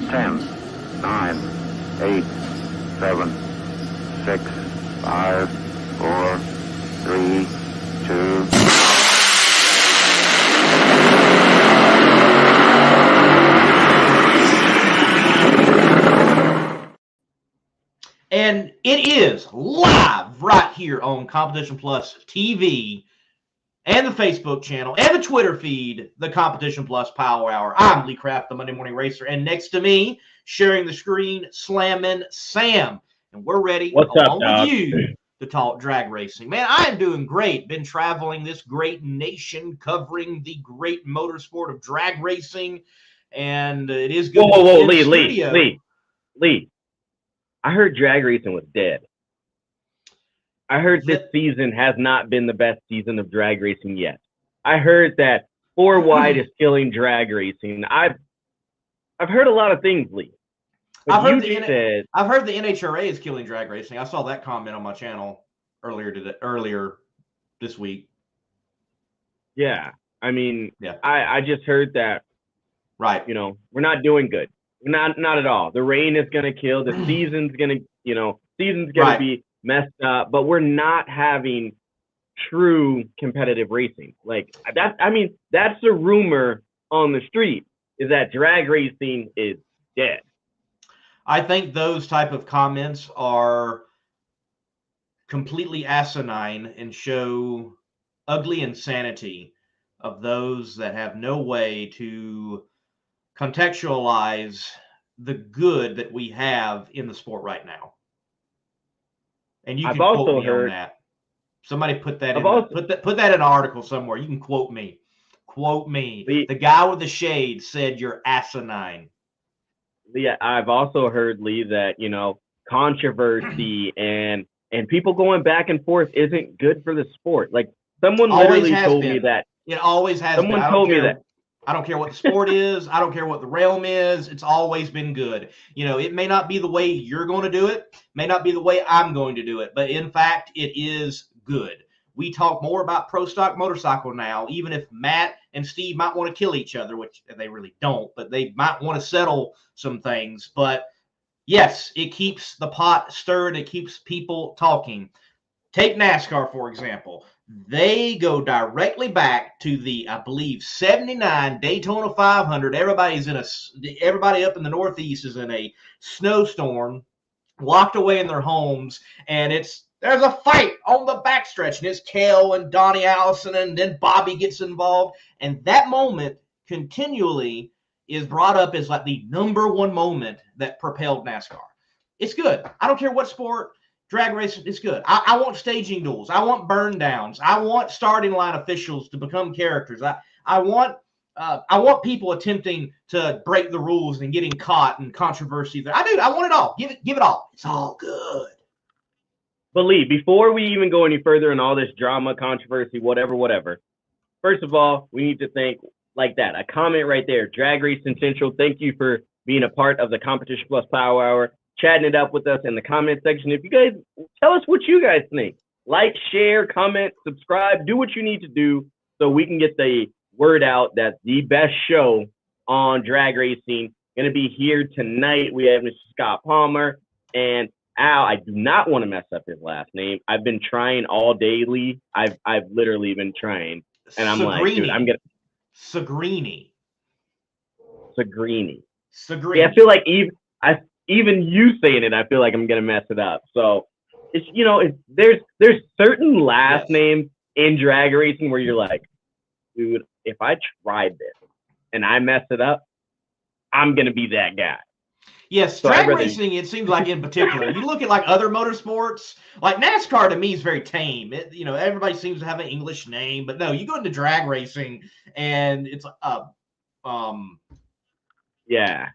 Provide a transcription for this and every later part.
10, 9, 8, 7, 6, 5, 4, 3, 2. And it is live right here on Competition Plus TV and the Facebook channel and the Twitter feed, the Competition Plus Power Hour. I'm Lee Kraft, the Monday Morning Racer, and next to me, sharing the screen, slamming Sam. And we're ready, along with you, to talk drag racing. Man, I am doing great. Been traveling this great nation, covering the great motorsport of drag racing, and it is good to be in the studio. Lee. I heard drag racing was dead. I heard this season has not been the best season of drag racing yet. I heard that 4 wide is killing drag racing. I've heard a lot of things, Lee. I've heard the NHRA is killing drag racing. I saw that comment on my channel earlier this week. Yeah, I mean, yeah. I just heard that. Right. You know, we're not doing good. Not at all. The rain is going to kill. The season's going to be messed up, but we're not having true competitive racing. Like that. I mean, that's the rumor on the street, is that drag racing is dead. I think those type of comments are completely asinine and show ugly insanity of those that have no way to contextualize the good that we have in the sport right now. And you can quote me on that. Somebody put that put that in an article somewhere. You can quote me. Quote me. The guy with the shade said you're asinine. Yeah, I've also heard, Lee, that, you know, controversy and people going back and forth isn't good for the sport. Like someone literally told me that. It always has been. Someone told me that. I don't care what the sport is. I don't care what the realm is. It's always been good. You know, it may not be the way you're going to do it, may not be the way I'm going to do it, but in fact, it is good. We talk more about pro stock motorcycle now, even if Matt and Steve might want to kill each other, which they really don't, but they might want to settle some things. But yes, it keeps the pot stirred. It keeps people talking. Take NASCAR, for example. They go directly back to the, I believe, 79 Daytona 500. Everybody up in the Northeast is in a snowstorm, locked away in their homes, and there's a fight on the backstretch, and it's Kel and Donnie Allison, and then Bobby gets involved, and that moment continually is brought up as like the number one moment that propelled NASCAR. It's good. I don't care what sport. Drag racing is good. I want staging duels. I want burn downs. I want starting line officials to become characters. I want people attempting to break the rules and getting caught and controversy there. I want it all. Give it all. It's all good. But Lee, before we even go any further in all this drama, controversy, whatever, first of all, we need to thank, like that, a comment right there, Drag Racing Central. Thank you for being a part of the Competition Plus Power Hour, chatting it up with us in the comment section. If you guys tell us what you guys think, like, share, comment, subscribe, do what you need to do so we can get the word out that the best show on drag racing going to be here tonight. We have Mr. Scott Palmer and Al. I do not want to mess up his last name. I've been trying all day, Lee. I've literally been trying, and I'm Segrini. like, dude, I'm gonna Segrini. Yeah, I feel like even you saying it, I feel like I'm gonna mess it up. So it's, you know, there's certain last names in drag racing where you're like, dude, if I tried this and I mess it up, I'm gonna be that guy. Yes, so drag racing, it seems like in particular. You look at like other motorsports, like NASCAR to me is very tame. You know, everybody seems to have an English name, but no, you go into drag racing and it's yeah.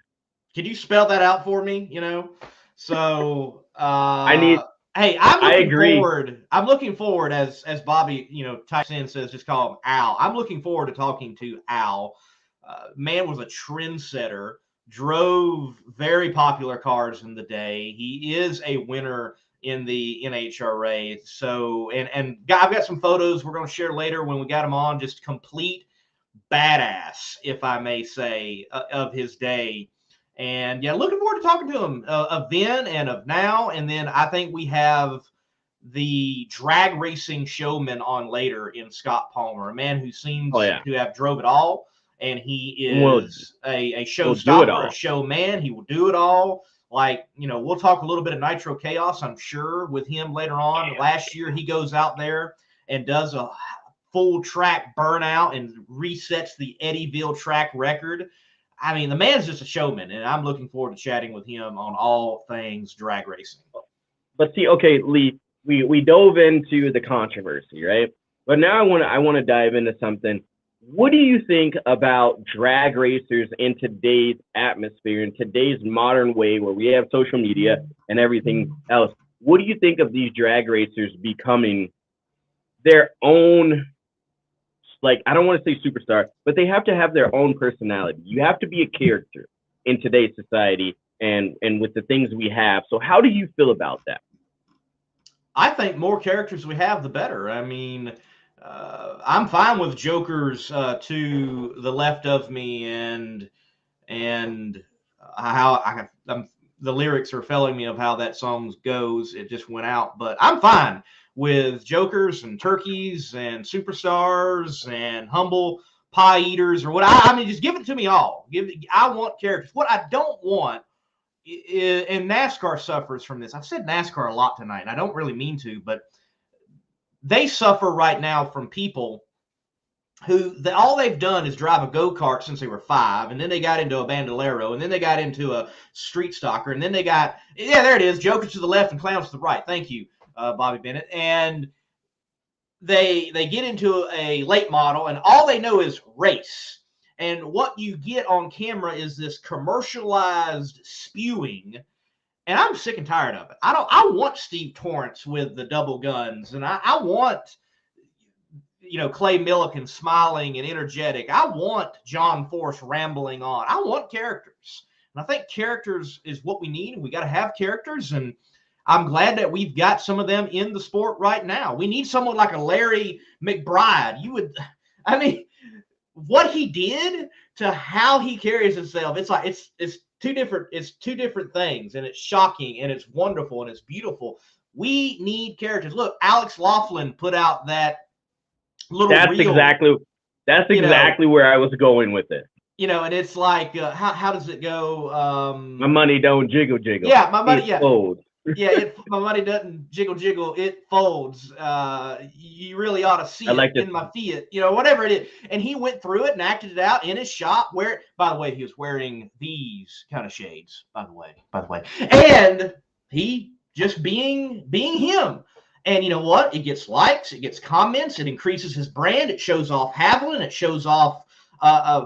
Could you spell that out for me? You know, so Hey, I'm looking forward as Bobby, you know, types in, says just call him Al. I'm looking forward to talking to Al. Man was a trendsetter, drove very popular cars in the day. He is a winner in the NHRA. So, and I've got some photos we're going to share later when we got him on. Just complete badass, if I may say, of his day. And yeah, looking forward to talking to him of then and of now. And then I think we have the drag racing showman on later in Scott Palmer, a man who seems to have drove it all. And he is a showstopper, a showman. He will do it all. Like, we'll talk a little bit of Nitro Chaos, I'm sure, with him later on. Last year, he goes out there and does a full track burnout and resets the Eddyville track record. I mean, the man's just a showman, and I'm looking forward to chatting with him on all things drag racing. But see, okay, Lee, we dove into the controversy, right? But now I want to dive into something. What do you think about drag racers in today's atmosphere, in today's modern way where we have social media and everything else? What do you think of these drag racers becoming their own, like, I don't want to say superstar, but they have to have their own personality. You have to be a character in today's society and with the things we have. So how do you feel about that? I think more characters we have, the better. I mean, I'm fine with jokers to the left of me and how the lyrics are failing me of how that song goes. It just went out, but I'm fine with jokers and turkeys and superstars and humble pie eaters or what. I mean, just give it to me all. I want characters. What I don't want is, and NASCAR suffers from this. I've said NASCAR a lot tonight, and I don't really mean to, but they suffer right now from people who all they've done is drive a go-kart since they were 5, and then they got into a bandolero, and then they got into a street stalker, and then they got, there it is, jokers to the left and clowns to the right. Thank you, Bobby Bennett. And they get into a late model, and all they know is race. And what you get on camera is this commercialized spewing. And I'm sick and tired of it. I want Steve Torrance with the double guns, and I want, Clay Millican smiling and energetic. I want John Force rambling on. I want characters. And I think characters is what we need, and we got to have characters. And I'm glad that we've got some of them in the sport right now. We need someone like a Larry McBride. What he did to how he carries himself, it's like it's two different things, and it's shocking and it's wonderful and it's beautiful. We need characters. Look, Alex Laughlin put out that little reel. That's exactly where I was going with it. And it's like, how does it go? My money don't jiggle. Yeah, my money. It folds. My money doesn't jiggle. It folds. You really ought to see it in my Fiat. Whatever it is. And he went through it and acted it out in his shop. By the way, he was wearing these kind of shades. By the way, and he just being him. And you know what? It gets likes, it gets comments, it increases his brand. It shows off Haviland. It shows off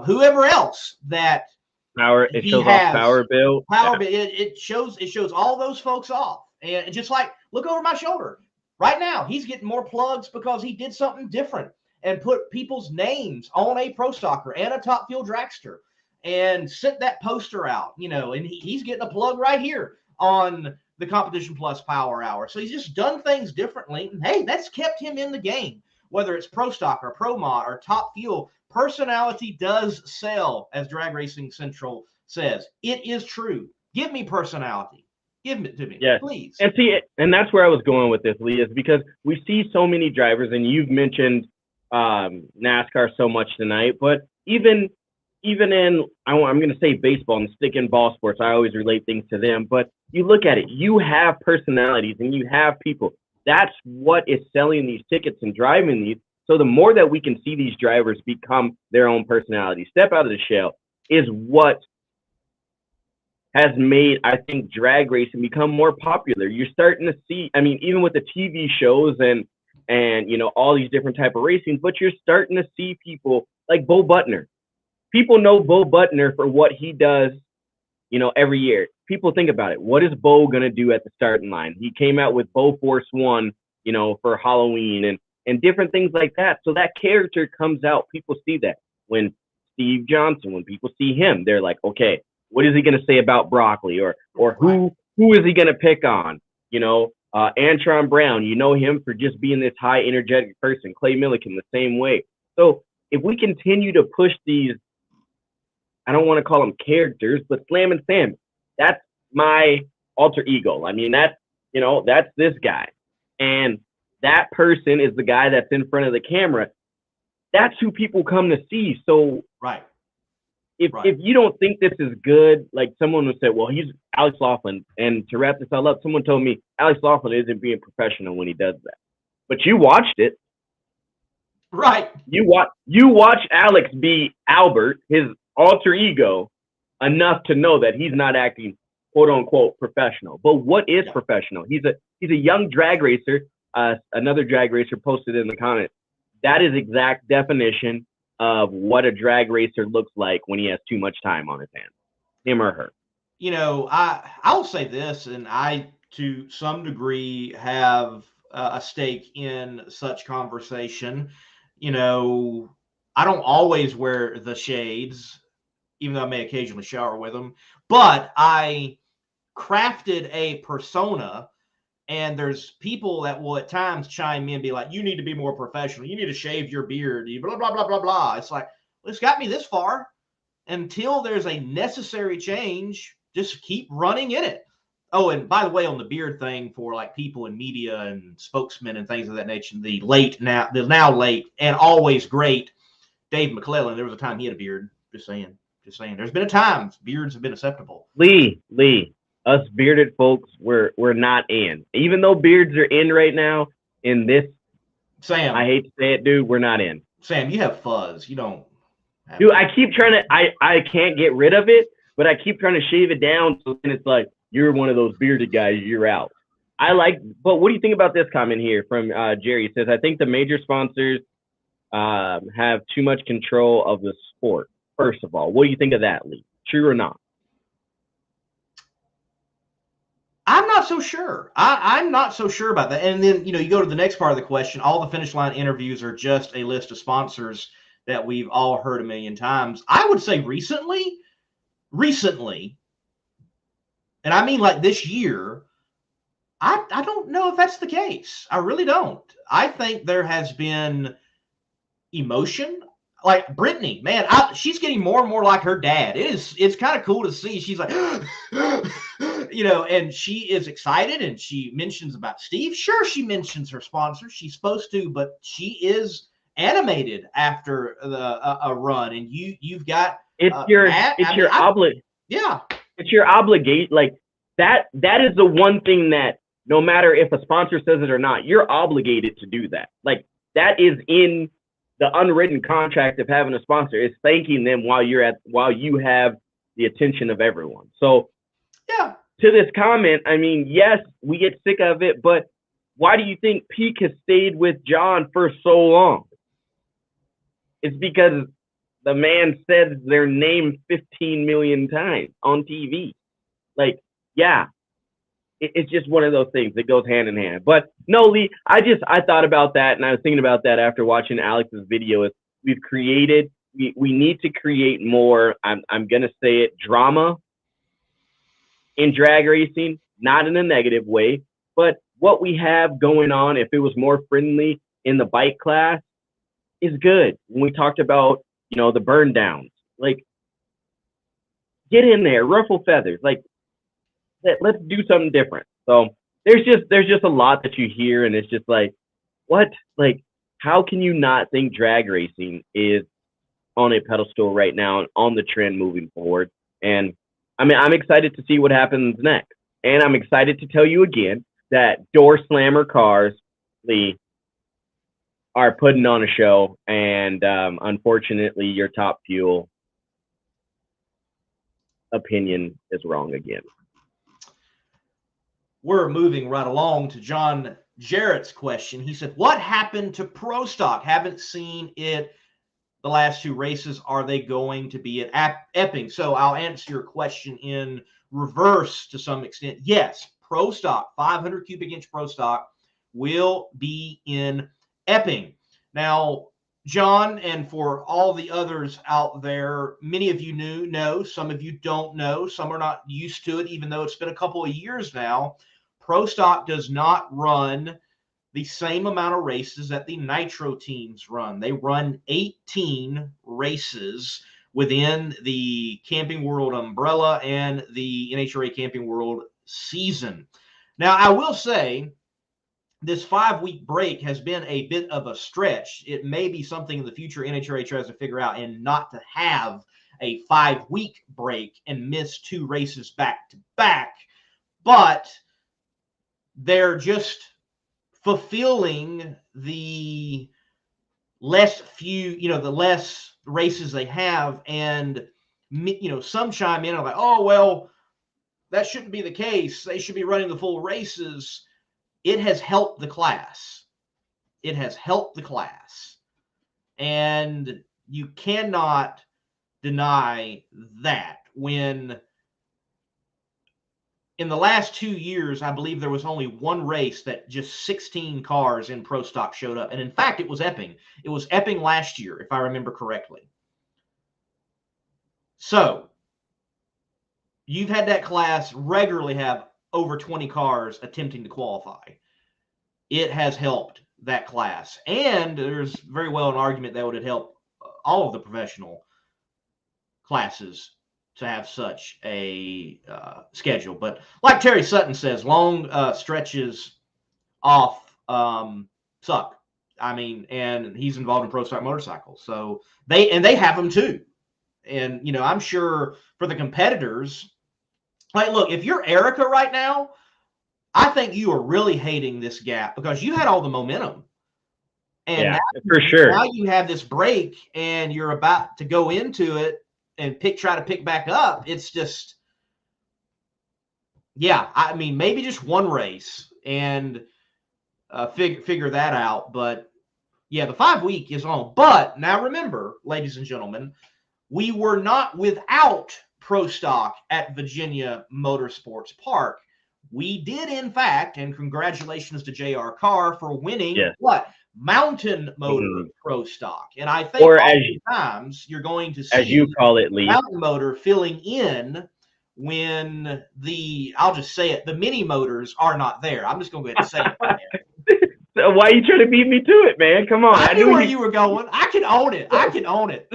whoever else that. It shows off Power Bill. It shows all those folks off. And just like, look over my shoulder. Right now, he's getting more plugs because he did something different and put people's names on a Pro Stocker and a Top Fuel Dragster and sent that poster out, and he's getting a plug right here on the Competition Plus Power Hour. So he's just done things differently. And hey, that's kept him in the game. Whether it's Pro Stocker, Pro Mod, or Top Fuel, personality does sell, as Drag Racing Central says. It is true. Give me personality. Give it to me, please. And that's where I was going with this, Lee, is because we see so many drivers, and you've mentioned NASCAR so much tonight, but even in, I'm going to say baseball and stick in ball sports, I always relate things to them, but you look at it, you have personalities and you have people. That's what is selling these tickets and driving these. So the more that we can see these drivers become their own personality, step out of the shell, is what has made, I think, drag racing become more popular. You're starting to see, even with the TV shows and all these different type of racing, but you're starting to see people like Bo Butner. People know Bo Butner for what he does, every year. People think about it. What is Bo going to do at the starting line? He came out with Bo Force One, for Halloween and different things like that. So that character comes out. People see that. When Steve Johnson, when people see him, they're like, okay, what is he going to say about broccoli? Or who is he going to pick on? Antron Brown, him for just being this high energetic person. Clay Millican the same way. So if we continue to push these I don't want to call them characters, but Slam and Sam, that's my alter ego. I mean, that's this guy. And that person is the guy that's in front of the camera. That's who people come to see. So right. If you don't think this is good, like someone would say, well, he's Alex Laughlin. And to wrap this all up, someone told me Alex Laughlin isn't being professional when he does that. But you watched it. Right. You watch Alex be Albert, his alter ego, enough to know that he's not acting quote unquote professional. But what is professional? He's a young drag racer. Another drag racer posted in the comments. That is exact definition of what a drag racer looks like when he has too much time on his hands, him or her. You know, I'll say this, and I, to some degree, have a stake in such conversation. You know, I don't always wear the shades, even though I may occasionally shower with them, but I crafted a persona, and there's people that will at times chime in and be like, you need to be more professional. You need to shave your beard, blah, blah, blah, blah, blah. It's like, well, it's got me this far. Until there's a necessary change, just keep running in it. Oh, and by the way, on the beard thing, for like people in media and spokesmen and things of that nature, the now late and always great Dave McClellan, there was a time he had a beard. Just saying. There's been a time beards have been acceptable. Lee, us bearded folks, we're not in. Even though beards are in right now, in this, Sam, I hate to say it, dude, we're not in. Sam, you have fuzz. You don't. Dude, I keep trying to, I can't get rid of it, but I keep trying to shave it down. So then it's like, you're one of those bearded guys, you're out. But what do you think about this comment here from Jerry? It says, I think the major sponsors have too much control of the sport. First of all, what do you think of that, Lee? True or not? I'm not so sure. I'm not so sure about that. And then, you go to the next part of the question. All the Finish Line interviews are just a list of sponsors that we've all heard a million times. I would say recently, and I mean like this year, I don't know if that's the case. I really don't. I think there has been emotion. Like Brittany, man, she's getting more and more like her dad. It's kind of cool to see. She's like, and she is excited, and she mentions about Steve. Sure, she mentions her sponsor. She's supposed to, but she is animated after a run, and you've got it's your obligation. Yeah, it's your obligation. Like that is the one thing that no matter if a sponsor says it or not, you're obligated to do that. Like that is in the unwritten contract of having a sponsor, is thanking them while you have the attention of everyone. So yeah, to this comment, I mean, yes, we get sick of it, but why do you think Peak has stayed with John for so long? It's because the man said their name 15 million times on TV. Like, yeah, it's just one of those things that goes hand in hand. But no, Lee, I thought about that, and I was thinking about that after watching Alex's video. Is we need to create more, I'm going to say it, drama in drag racing, not in a negative way, but what we have going on, if it was more friendly in the bike class, is good. When we talked about, the burn downs, like, get in there, ruffle feathers, like, let's do something different. So there's just a lot that you hear, and it's just like, what? Like, how can you not think drag racing is on a pedestal right now and on the trend moving forward? And I mean, I'm excited to see what happens next. And I'm excited to tell you again that Door Slammer Cars, Lee, are putting on a show. And unfortunately, your Top Fuel opinion is wrong again. We're moving right along to John Jarrett's question. He said, what happened to Pro Stock? Haven't seen it the last two races. Are they going to be at Epping? So I'll answer your question in reverse to some extent. Yes, Pro Stock, 500 cubic inch Pro Stock will be in Epping. Now, John, and for all the others out there, many of you know, some of you don't know, some are not used to it, even though it's been a couple of years now. Pro Stock does not run the same amount of races that the Nitro teams run. They run 18 races within the Camping World umbrella and the NHRA Camping World season. Now, I will say this 5-week break has been a bit of a stretch. It may be something in the future NHRA tries to figure out, and not to have a 5-week break and miss 2 races back to back, but they're just fulfilling the less races they have. And, some chime in and like, oh, well, that shouldn't be the case. They should be running the full races. It has helped the class. It has helped the class. And you cannot deny that. When in the last 2 years, I believe there was only 1 race that just 16 cars in Pro Stock showed up. And in fact, it was Epping. It was Epping last year, if I remember correctly. So you've had that class regularly have over 20 cars attempting to qualify. It has helped that class. And there's very well an argument that would help all of the professional classes to have such a schedule. But like Terry Sutton says, long stretches off suck. I mean, and he's involved in Pro Stock motorcycles. So they have them too. And, I'm sure for the competitors, like, look, if you're Erica right now, I think you are really hating this gap because you had all the momentum. And yeah, for sure. Now you have this break and you're about to go into it and try to pick back up. It's just, yeah, I mean, maybe just 1 race and figure that out. But yeah, the 5-week is on. But now remember, ladies and gentlemen, we were not without Pro Stock at Virginia Motorsports Park. We did, in fact, and congratulations to JR Carr for winning what? Mountain Motor Pro Stock. And I think times you're going to see, as you call it, Lee, Mountain Motor filling in when I'll just say it, the mini motors are not there. I'm just going to go ahead and say it right now. So why are you trying to beat me to it, man? Come on. I knew where you were going. I can own it. I can own it.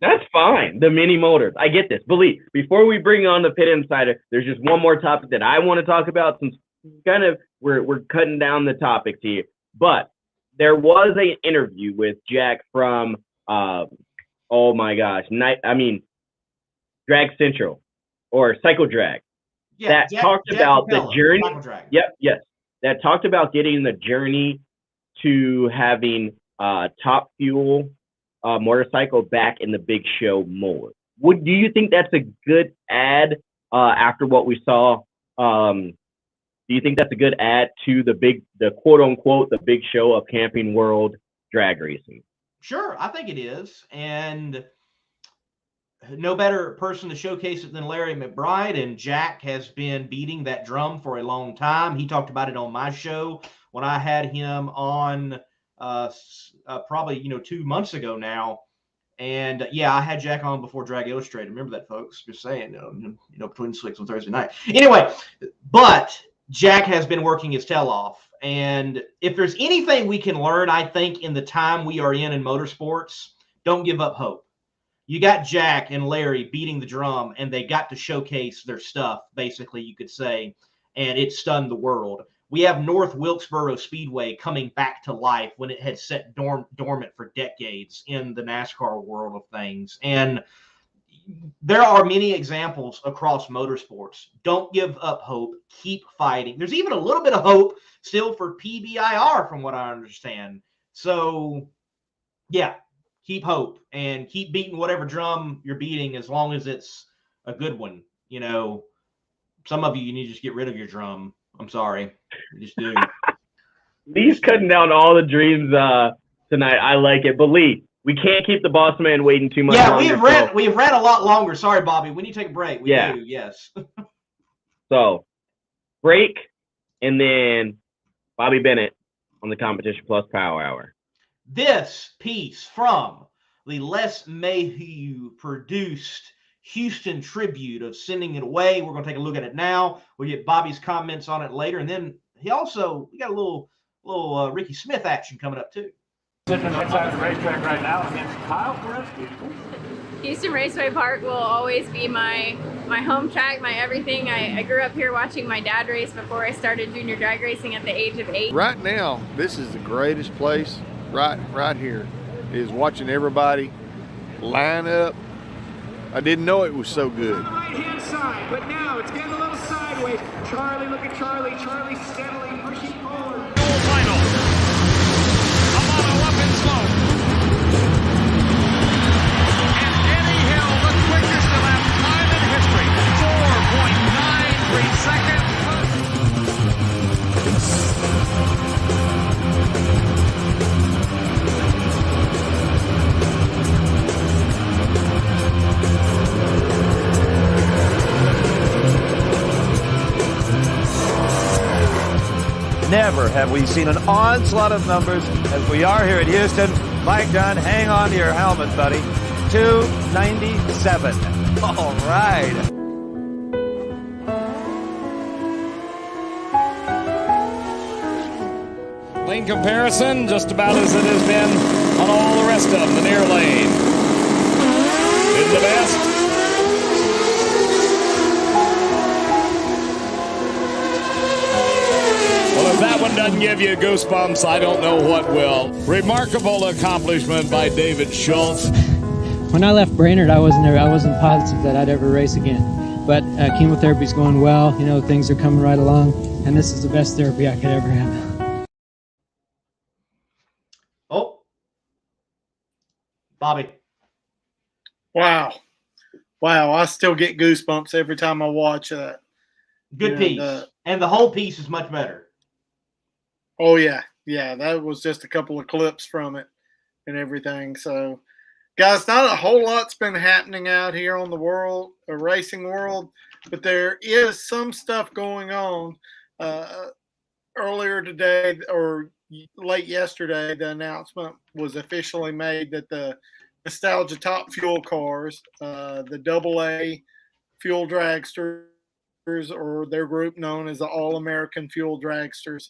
That's fine. The mini motors. I get this. Believe, before we bring on the Pit Insider, there's just one more topic that I want to talk about since kind of we're cutting down the topics here. But there was an interview with Jack from, oh my gosh, Drag Central or Cycle Drag. Yeah, that talked about the journey. Yep, yes. That talked about getting the journey to having Top Fuel motorcycle back in the big show more. Do you think that's a good ad after what we saw? Do you think that's a good ad to the quote unquote, the big show of Camping World drag racing? Sure, I think it is. And no better person to showcase it than Larry McBride. And Jack has been beating that drum for a long time. He talked about it on my show when I had him on probably 2 months ago now. And yeah, I had Jack on before Drag Illustrated. Remember that, folks? Just saying, between slicks on Thursday night. Anyway, but Jack has been working his tail off. And if there's anything we can learn, I think, in the time we are in motorsports, don't give up hope. You got Jack and Larry beating the drum, and they got to showcase their stuff, basically, you could say, and it stunned the world. We have North Wilkesboro Speedway coming back to life when it had sat dormant for decades in the NASCAR world of things. And there are many examples across motorsports. Don't give up hope. Keep fighting. There's even a little bit of hope still for PBIR, from what I understand. So, yeah, keep hope and keep beating whatever drum you're beating as long as it's a good one. Some of you need to just get rid of your drum. I'm sorry. You just do. Lee's cutting down all the dreams tonight. I like it. But Lee, we can't keep the boss man waiting too much longer. Yeah, we've ran a lot longer. Sorry, Bobby. We need to take a break. We do, yes. So, break, and then Bobby Bennett on the Competition Plus Power Hour. This piece from the Les Mayhew produced Houston Tribute of Sending It Away. We're going to take a look at it now. We'll get Bobby's comments on it later. And then we got a little Ricky Smith action coming up too. Sitting outside the racetrack right now against Kyle Koreski. Houston Raceway Park will always be my home track, my everything. I grew up here watching my dad race before I started junior drag racing at the age of 8. Right now, this is the greatest place right here, is watching everybody line up. I didn't know it was so good. On the right-hand side, but now it's getting a little sideways. Charlie, look at Charlie. Charlie steadily pushing forward. Final. Amano up in slow. And Denny Hill, the quickest to lap time in history. 4.93 seconds. Never have we seen an onslaught of numbers as we are here at Houston. Mike Dunn, hang on to your helmet, buddy. 297. All right. Lane comparison, just about as it has been on all the rest of them. The near lane is the best. Well, if that one doesn't give you goosebumps, I don't know what will. Remarkable accomplishment by David Schultz. When I left Brainerd, I wasn't positive that I'd ever race again. But chemotherapy's going well. You know, things are coming right along, and this is the best therapy I could ever have. Oh, Bobby. Wow. I still get goosebumps every time I watch that. Good piece. And the whole piece is much better. Oh, yeah. Yeah, that was just a couple of clips from it and everything. So, guys, not a whole lot's been happening out here on the racing world, but there is some stuff going on. Earlier today, or late yesterday, the announcement was officially made that the Nostalgia Top Fuel cars, the AA Fuel Dragsters, or their group known as the All-American Fuel Dragsters,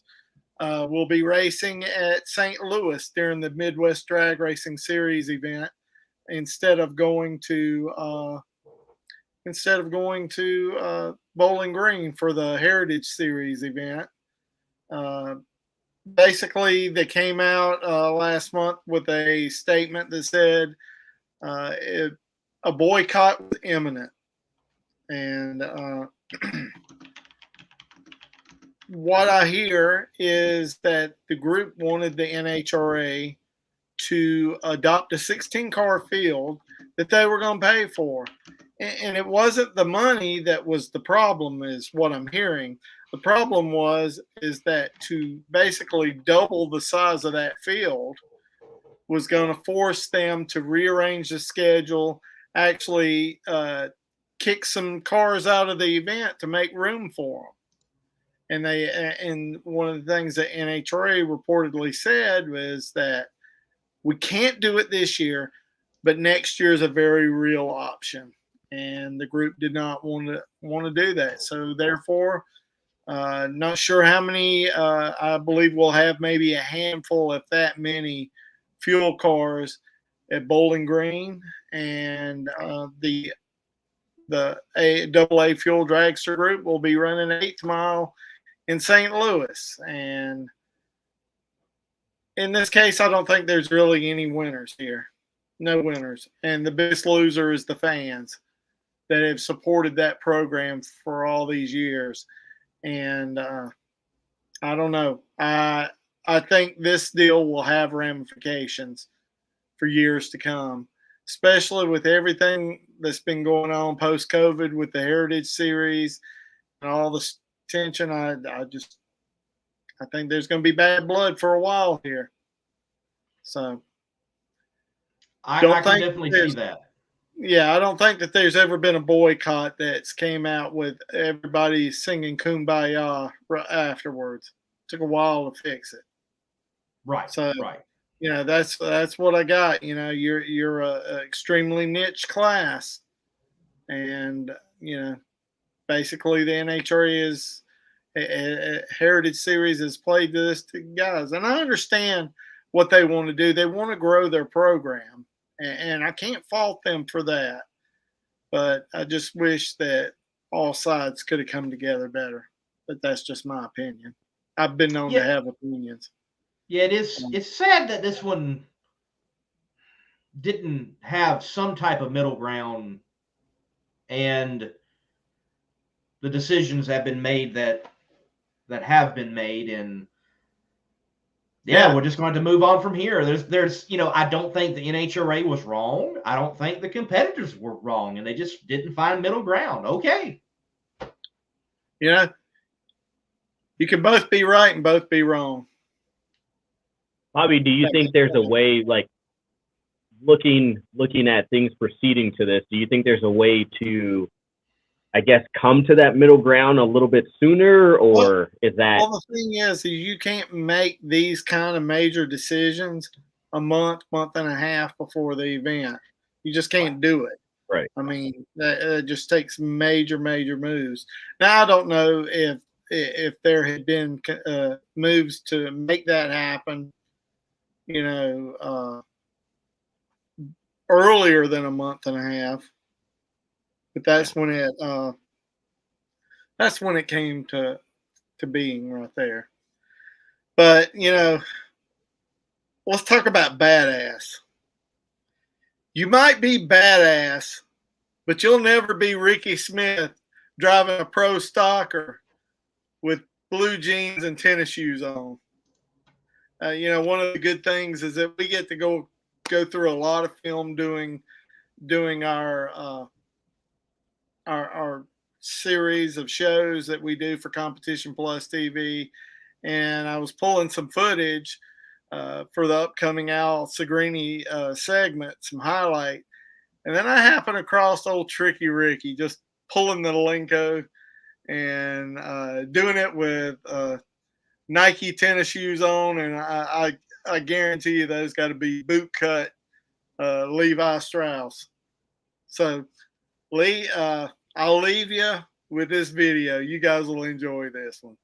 will be racing at St. Louis during the Midwest Drag Racing Series event instead of going to Bowling Green for the Heritage Series event. Basically, they came out last month with a statement that said a boycott was imminent. And what I hear is that the group wanted the NHRA to adopt a 16-car field that they were going to pay for. And it wasn't the money that was the problem, is what I'm hearing. The problem is that to basically double the size of that field was going to force them to rearrange the schedule, actually kick some cars out of the event to make room for them. And one of the things that NHRA reportedly said was that we can't do it this year, but next year is a very real option. And the group did not want to do that. So therefore, not sure how many. I believe we'll have maybe a handful, if that many, fuel cars at Bowling Green, and the AA Fuel Dragster group will be running an 8th mile in St. Louis. And in this case, I don't think there's really any winners here. No winners. And the biggest loser is the fans that have supported that program for all these years. And I don't know. I think this deal will have ramifications for years to come, especially with everything that's been going on post-COVID with the Heritage Series and all the tension. I think there's going to be bad blood for a while here. So I can definitely see that. Yeah, I don't think that there's ever been a boycott that's came out with everybody singing Kumbaya afterwards. It took a while to fix it. Right. So, right. That's what I got. You're a extremely niche class, and basically the NHRA is Heritage Series has played this to guys, and I understand what they want to do. They want to grow their program, and I can't fault them for that. But I just wish that all sides could have come together better. But that's just my opinion. I've been known to have opinions. Yeah, it is. It's sad that this one didn't have some type of middle ground, and the decisions have been made that have been made, and we're just going to move on from here. There's I don't think the NHRA was wrong. I don't think the competitors were wrong, and they just didn't find middle ground. Okay. You can both be right and both be wrong. Bobby, do you think there's a way, like looking at things proceeding to this, do you think there's a way to, I guess, come to that middle ground a little bit sooner, or is that? Well, the thing is you can't make these kind of major decisions a month and a half before the event. You just can't do it. Right. I mean, that just takes major moves. Now, I don't know if there had been moves to make that happen, earlier than a month and a half. But that's when it came to being right there. But let's talk about badass. You might be badass, but you'll never be Ricky Smith driving a pro stocker with blue jeans and tennis shoes on. One of the good things is that we get to go through a lot of film doing our series of shows that we do for Competition Plus TV, and I was pulling some footage for the upcoming Al Segrini segment, some highlight, and then I happened across old Tricky Ricky just pulling the Linko and doing it with Nike tennis shoes on, and I guarantee you those got to be boot cut Levi Strauss. So, Lee, I'll leave you with this video. You guys will enjoy this one.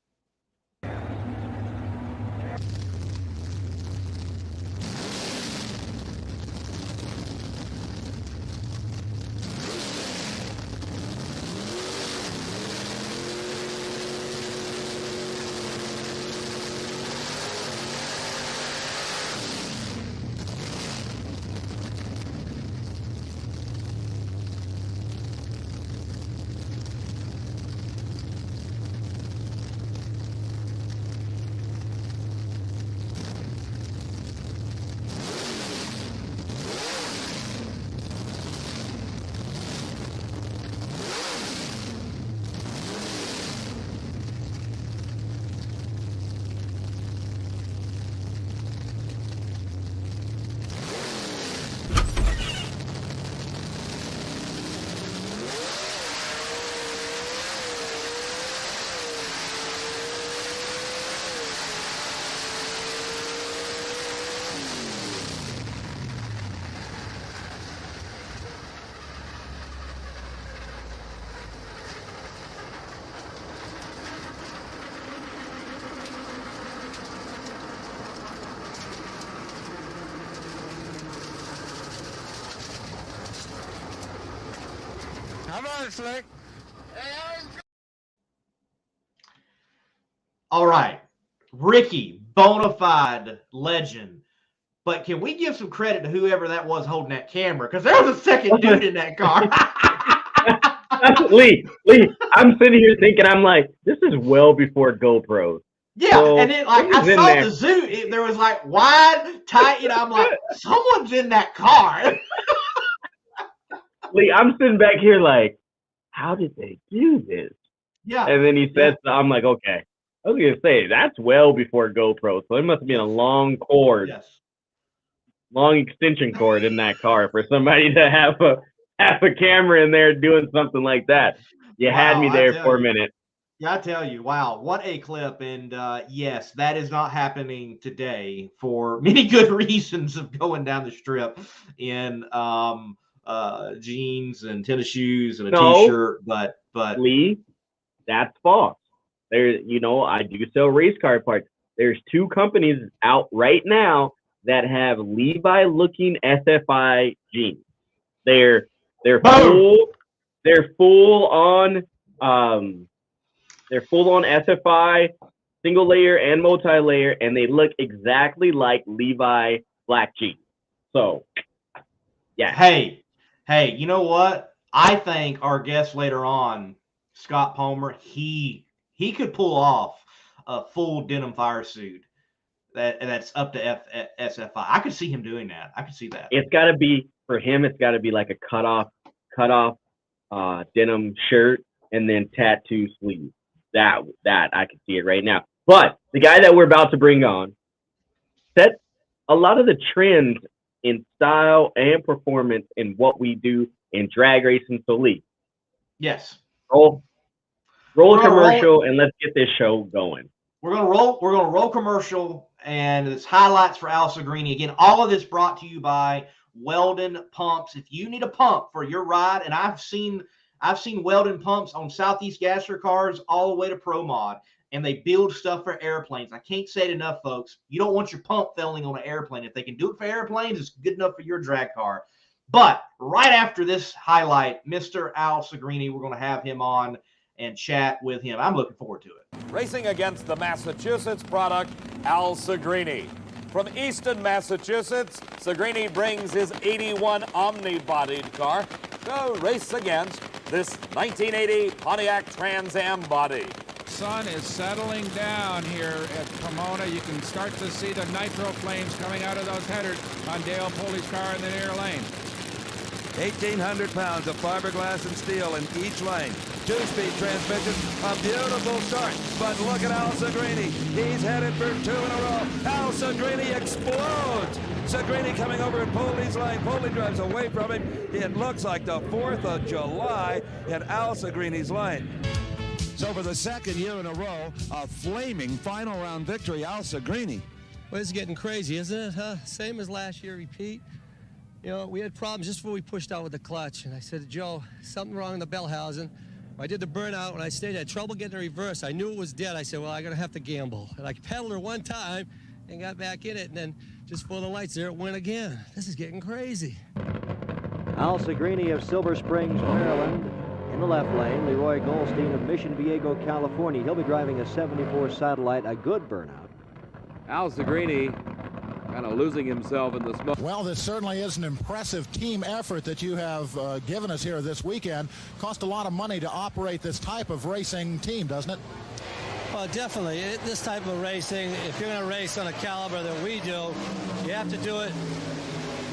Slick. All right. Ricky, bona fide legend. But can we give some credit to whoever that was holding that camera? Because there was a second dude in that car. Lee, I'm sitting here thinking, I'm like, this is well before GoPros. Yeah, so, and then I saw the zoom. There was like wide, tight, I'm like, someone's in that car. Lee, I'm sitting back here like, how did they do this? Yeah. And then he said, I'm like, okay. I was going to say, that's well before GoPro. So it must have been a long cord, long extension cord in that car for somebody to have a camera in there doing something like that. You had me there for a minute. Yeah, I tell you, wow, what a clip. And yes, that is not happening today for many good reasons of going down the strip in jeans and tennis shoes and a t-shirt, but Lee, that's false. There, I do sell race car parts. There's two companies out right now that have Levi-looking SFI jeans. They're Boom! full on SFI, single layer and multi-layer, and they look exactly like Levi black jeans. So, yeah. Hey, you know what? I think our guest later on, Scott Palmer, he could pull off a full denim fire suit that's up to SFI. I could see him doing that. I could see that. It's got to be, for him, it's got to be like a cut off denim shirt and then tattoo sleeves. That I can see it right now. But the guy that we're about to bring on set a lot of the trends in style and performance in what we do in drag racing. So Lee, yes, roll a commercial and let's get this show going. We're gonna roll commercial, and it's highlights for Al Segrini. Again, all of this brought to you by Weldon Pumps. If you need a pump for your ride, and I've seen Weldon Pumps on Southeast Gasser cars all the way to Pro Mod, and they build stuff for airplanes. I can't say it enough, folks. You don't want your pump failing on an airplane. If they can do it for airplanes, it's good enough for your drag car. But right after this highlight, Mr. Al Segrini, we're going to have him on and chat with him. I'm looking forward to it. Racing against the Massachusetts product, Al Segrini. From Easton, Massachusetts, Segrini brings his 81 Omni-bodied car to race against this 1980 Pontiac Trans Am body. Sun is settling down here at Pomona. You can start to see the nitro flames coming out of those headers on Dale Pulley's car in the near lane. 1,800 pounds of fiberglass and steel in each lane. Two-speed transmission, a beautiful start. But look at Al Segrini. He's headed for 2 in a row. Al Segrini explodes. Segrini coming over in Pulley's lane. Pulley drives away from him. It looks like the 4th of July in Al Segrini's lane. So for the second year in a row, a flaming final round victory, Al Segrini. Well, it's getting crazy, isn't it? Huh? Same as last year, repeat. You know, we had problems just before we pushed out with the clutch. And I said to Joe, something wrong in the bell housing. I did the burnout when I stayed. I had trouble getting the reverse. I knew it was dead. I said, well, I'm going to have to gamble. And I pedaled her one time and got back in it. And then just for the lights there, it went again. This is getting crazy. Al Segrini of Silver Springs, Maryland. In the left lane, Leroy Goldstein of Mission Viejo, California. He'll be driving a 74 Satellite, a good burnout. Al Segrini kind of losing himself in the smoke. Well, this certainly is an impressive team effort that you have given us here this weekend. Cost a lot of money to operate this type of racing team, doesn't it? Well, definitely. This type of racing, if you're going to race on a caliber that we do, you have to do it.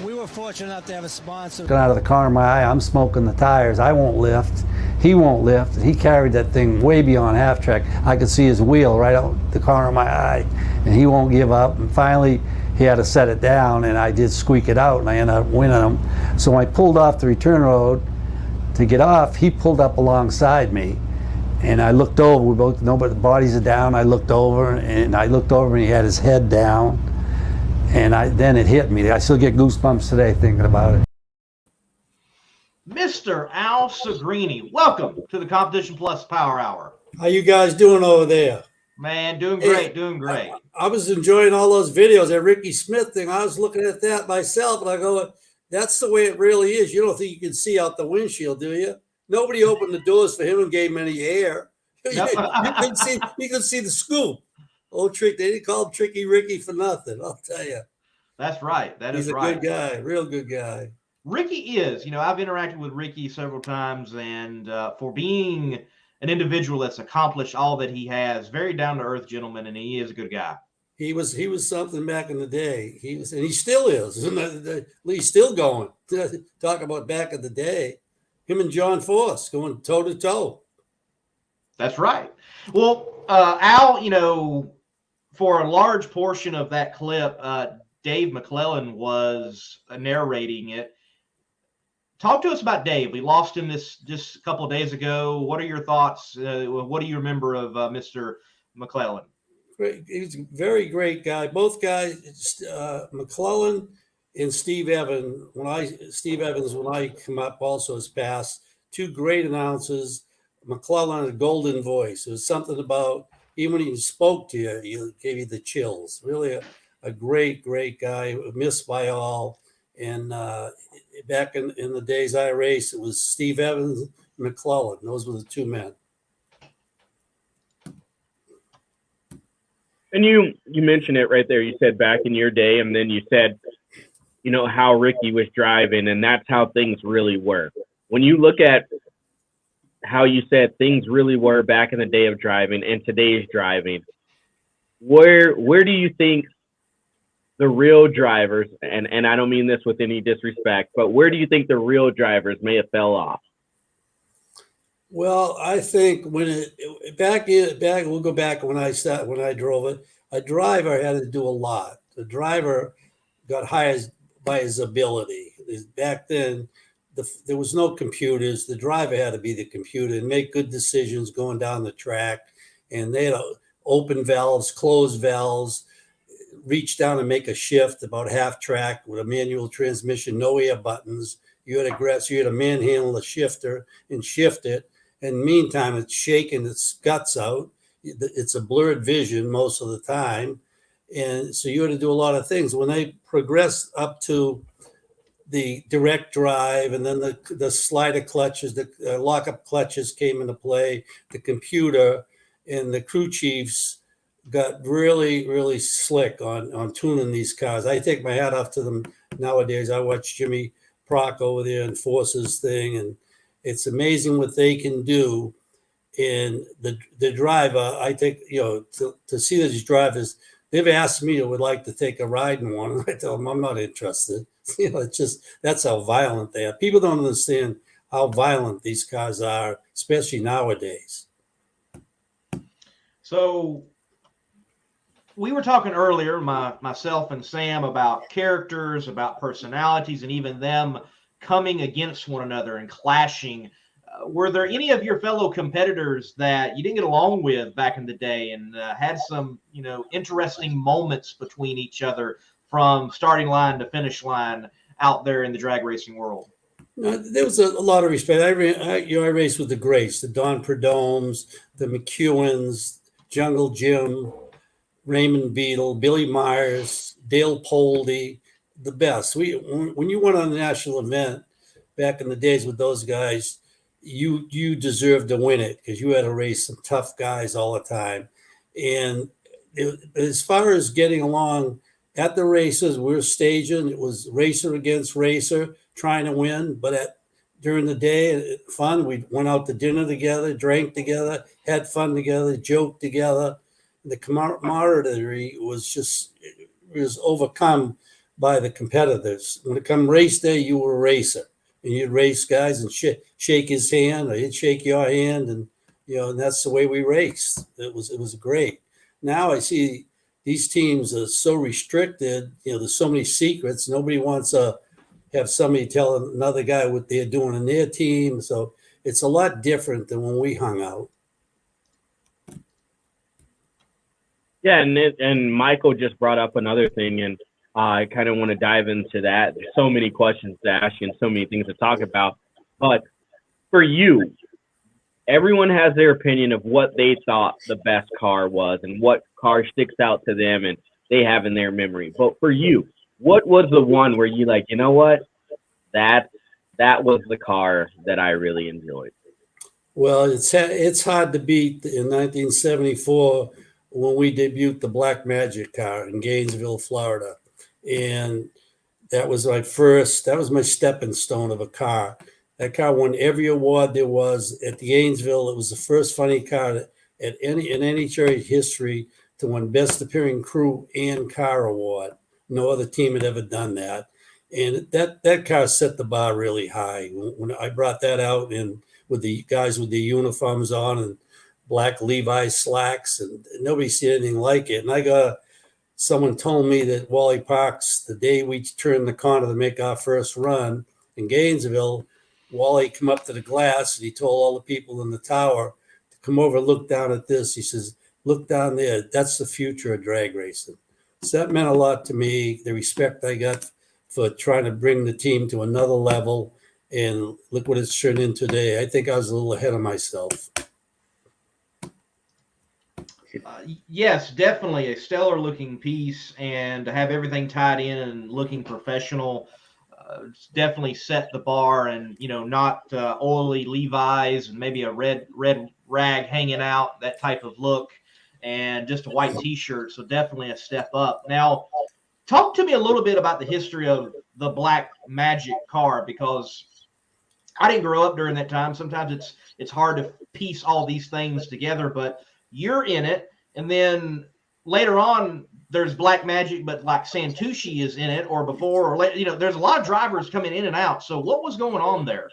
We were fortunate enough to have a sponsor. Looking out of the corner of my eye, I'm smoking the tires. I won't lift. He won't lift. He carried that thing way beyond half track. I could see his wheel right out the corner of my eye, and he won't give up. And finally, he had to set it down, and I did squeak it out, and I ended up winning him. So when I pulled off the return road to get off, he pulled up alongside me, and I looked over. We both know, but the bodies are down. I looked over, and he had his head down. And then it hit me. I still get goosebumps today thinking about it. Mr. Al Segrini, welcome to the Competition Plus Power Hour. How you guys doing over there? Man, doing great, doing great. I was enjoying all those videos, that Ricky Smith thing. I was looking at that myself, and I go, that's the way it really is. You don't think you can see out the windshield, do you? Nobody opened the doors for him and gave him any air. You could see the scoop. Old Trick, they didn't call him Tricky Ricky for nothing, I'll tell you. That's right. He's a good guy, real good guy. Ricky is, I've interacted with Ricky several times, and for being an individual that's accomplished all that he has, very down-to-earth gentleman, and he is a good guy. He was something back in the day. He was, and he still is. He's still going. Talk about back in the day. Him and John Force going toe-to-toe. That's right. Well, Al, for a large portion of that clip, Dave McClellan was narrating it. Talk to us about Dave. We lost him just a couple of days ago. What are your thoughts? What do you remember of Mr. McClellan? He's a very great guy. Both guys, McClellan and Steve Evans. When I come up, also has passed. Two great announcers. McClellan had a golden voice. It was something about, even when he spoke to you, he gave you the chills. Really a great guy, missed by all. And back in the days I raced, it was Steve Evans, McClellan. Those were the two men. And you mentioned it right there. You said back in your day, and then you said, you know, how Ricky was driving, and that's how things really were. When you look at how you said things really were back in the day of driving and today's driving, where do you think the real drivers, and I don't mean this with any disrespect, but where do you think the real drivers may have fell off? Well, I think when we'll go back when I drove it, a driver had to do a lot. The driver got hired by his ability. Back then, there was no computers. The driver had to be the computer and make good decisions going down the track. And they had open valves, closed valves, reach down and make a shift about half track with a manual transmission, no air buttons. You had to manhandle the shifter and shift it. And meantime, it's shaking its guts out. It's a blurred vision most of the time. And so you had to do a lot of things. When they progressed up to the direct drive, and then the slider clutches, the lockup clutches came into play, the computer, and the crew chiefs got really slick on tuning these cars. I take my hat off to them nowadays. I watch Jimmy Prock over there and Force's thing, and it's amazing what they can do. And the driver, I think, you know, to see these drivers, they've asked me would like to take a ride in one. And I tell them I'm not interested. You know, it's just, that's how violent they are. People don't understand how violent these cars are, especially nowadays. So we were talking earlier, myself and Sam, about characters, about personalities, and even them coming against one another and clashing. Were there any of your fellow competitors that you didn't get along with back in the day and had some, you know, interesting moments between each other from starting line to finish line out there in the drag racing world? No, there was a lot of respect. I raced with the greats, the Don Perdomes, the McEwens, Jungle Jim, Raymond Beadle, Billy Myers, Dale Poldy, the best. When you went on a national event back in the days with those guys, you deserved to win it because you had to race some tough guys all the time. And as far as getting along at the races, we were staging. It was racer against racer trying to win. But during the day, fun. We went out to dinner together, drank together, had fun together, joked together. The camaraderie was overcome by the competitors. When it come race day, you were a racer, and you'd race guys and shake his hand, or he'd shake your hand, and you know, and that's the way we raced. It was great. Now I see these teams are so restricted. You know, there's so many secrets. Nobody wants to have somebody tell another guy what they're doing in their team. So it's a lot different than when we hung out. Yeah, and Michael just brought up another thing, and I kind of want to dive into that. There's so many questions to ask you and so many things to talk about. But for you, everyone has their opinion of what they thought the best car was and what car sticks out to them and they have in their memory. But for you, what was the one where you like, you know what, that was the car that I really enjoyed? Well, it's hard to beat in 1974 when we debuted the Black Magic car in Gainesville, Florida. And that was my stepping stone of a car. That car won every award there was at the Gainesville. It was the first funny car in NHRA history to win Best Appearing Crew and Car Award. No other team had ever done that. And that car set the bar really high. When I brought that out and with the guys with the uniforms on and black Levi's slacks, and nobody seen anything like it. And someone told me that Wally Parks, the day we turned the corner to make our first run in Gainesville, Wally come up to the glass and he told all the people in the tower to come over and look down at this. He says, look down there. That's the future of drag racing. So that meant a lot to me, the respect I got for trying to bring the team to another level. And look what it's turned into today. I think I was a little ahead of myself. Yes, definitely a stellar looking piece, and to have everything tied in and looking professional, it's definitely set the bar. And not oily Levi's and maybe a red rag hanging out, that type of look, and just a white T-shirt. So definitely a step up. Now, talk to me a little bit about the history of the Black Magic car, because I didn't grow up during that time. Sometimes it's hard to piece all these things together, but you're in it, and then later on there's Black Magic, but like Santucci is in it, or before or later. There's a lot of drivers coming in and out. So what was going on there?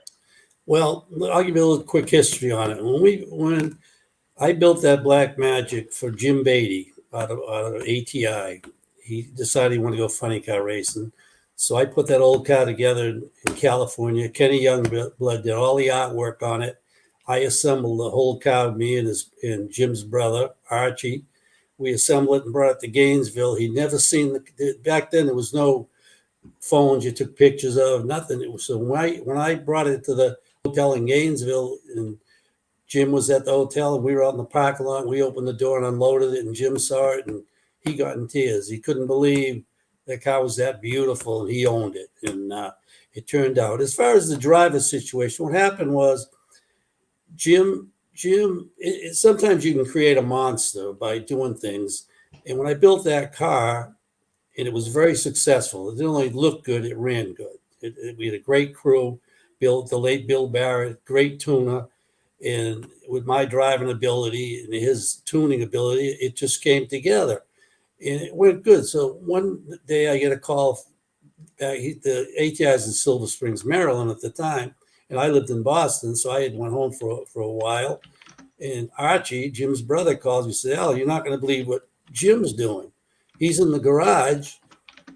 Well, I'll give you a little quick history on it. When I built that Black Magic for Jim Beatty out of ATI, he decided he wanted to go funny car racing. So I put that old car together in California. Kenny Youngblood did all the artwork on it. I assembled the whole car with me and Jim's brother, Archie. We assembled it and brought it to Gainesville. He'd never seen back then there was no phones you took pictures of, nothing. It was, so when I brought it to the hotel in Gainesville, and Jim was at the hotel and we were out in the parking lot, we opened the door and unloaded it, and Jim saw it and he got in tears. He couldn't believe that car was that beautiful, and he owned it. And it turned out, as far as the driver situation, what happened was Jim, sometimes you can create a monster by doing things. And when I built that car, and it was very successful, it didn't only look good, it ran good. We had a great crew, the late Bill Barrett, great tuner. And with my driving ability and his tuning ability, it just came together. And it went good. So one day I get a call. The ATI's in Silver Springs, Maryland at the time, and I lived in Boston, so I had went home for a while. And Archie, Jim's brother, calls me and says, "Al, you're not going to believe what Jim's doing. He's in the garage,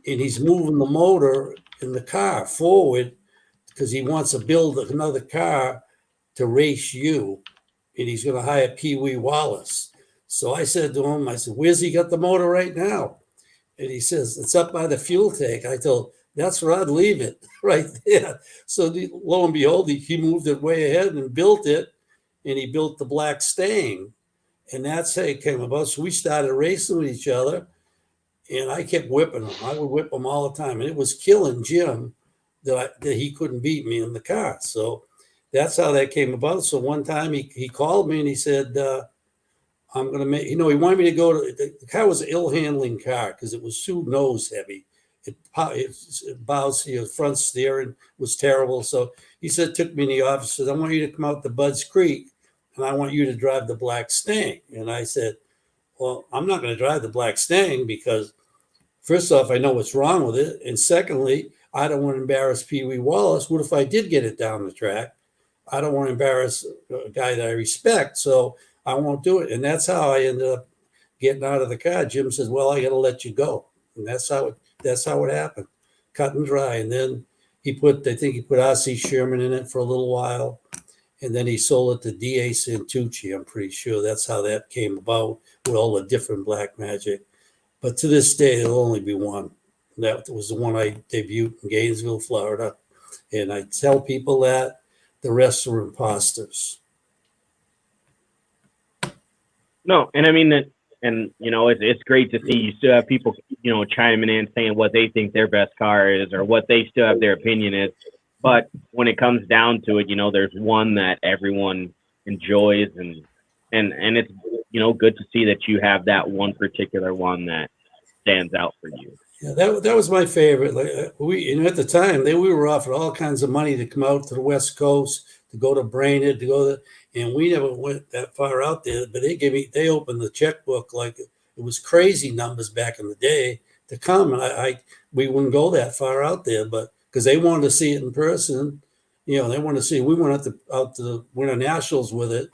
and he's moving the motor in the car forward because he wants to build another car to race you, and he's going to hire Pee Wee Wallace." So I said to him, I said, "Where's he got the motor right now?" And he says, "It's up by the fuel tank." I told, "That's where I'd leave it, right there." So lo and behold, he moved it way ahead and built it, and he built the Black Stang. And that's how it came about. So we started racing with each other, and I kept whipping him. I would whip him all the time, and it was killing Jim that he couldn't beat me in the car. So that's how that came about. So one time he called me and he said, "I'm going to make," he wanted me to go to, the car was an ill handling car because it was too nose heavy. It bounced, front steering was terrible. So he took me in the office, said, "I want you to come out to Budds Creek and I want you to drive the Black Stang." And I said, "Well, I'm not going to drive the Black Stang because first off, I know what's wrong with it. And secondly, I don't want to embarrass Pee Wee Wallace. What if I did get it down the track? I don't want to embarrass a guy that I respect. So I won't do it." And that's how I ended up getting out of the car. Jim says, "Well, I got to let you go." And that's how it happened, cut and dry. And then I think he put R.C. Sherman in it for a little while. And then he sold it to D.A. Santucci, I'm pretty sure. That's how that came about with all the different Black Magic. But to this day, there'll only be one. That was the one I debuted in Gainesville, Florida. And I tell people that the rest are imposters. No, and I mean that, and it's great to see you still have people chiming in saying what they think their best car is or what they still have their opinion is. But when it comes down to it, there's one that everyone enjoys, and it's good to see that you have that one particular one that stands out for you. Yeah, that was my favorite. Like at the time, we were offered all kinds of money to come out to the West Coast, to go to Brainerd, and we never went that far out there. But they opened the checkbook like it was crazy numbers back in the day to come, and we wouldn't go that far out there, but because they wanted to see it in person, they wanted to see. We went out to the Winter Nationals with it.